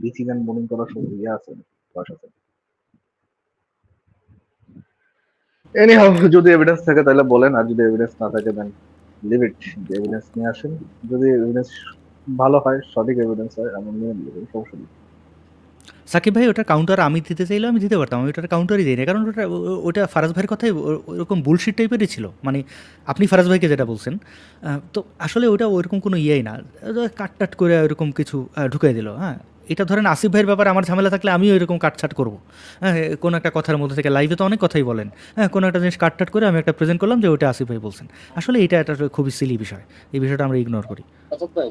bleaching and boning করার সময় ইয়ে আছে বয়স আছে। এনিহাউ, যদি এভিডেন্স থাকে তাহলে বলেন, আর যদি এভিডেন্স না থাকে দেন লিভ ইট। এভিডেন্স নিয়ে আসেন, যদি এভিডেন্স ভালো হয়, সঠিক এভিডেন্স হয়, আমি নিয়ে নেব, সমস্যা নেই। সাকিব ভাই ওটার কাউন্টার আমি দিতে চাইলেও আমি দিতে পারতাম, আমি ওটার কাউন্টারই দিই না, কারণ ওটা ফারাজ ভাইয়ের কথাই ওরকম বুলশিট টাইপেরই ছিল। মানে আপনি ফারাজ ভাইকে যেটা বলছেন, তো আসলে ওটা ওইরকম কোনো ইয়েই না, কাটটাট করে ওইরকম কিছু ঢুকিয়ে দিল, হ্যাঁ। এটা ধরেন আসিফ ভাইয়ের ব্যাপারে আমার ঝামেলা থাকলে আমিও এরকম কাটছাট করবো, হ্যাঁ, কোনো একটা কথার মধ্যে থেকে। লাইভে তো অনেক কথাই বলেন, হ্যাঁ, কোনো একটা জিনিস কাটটাট করে আমি একটা প্রেজেন্ট করলাম যে ওটা আসিফ ভাই বলছেন। আসলে এটা একটা খুবই সিলি বিষয়, এই বিষয়টা আমরা ইগনোর করি। আচ্ছা ভাই,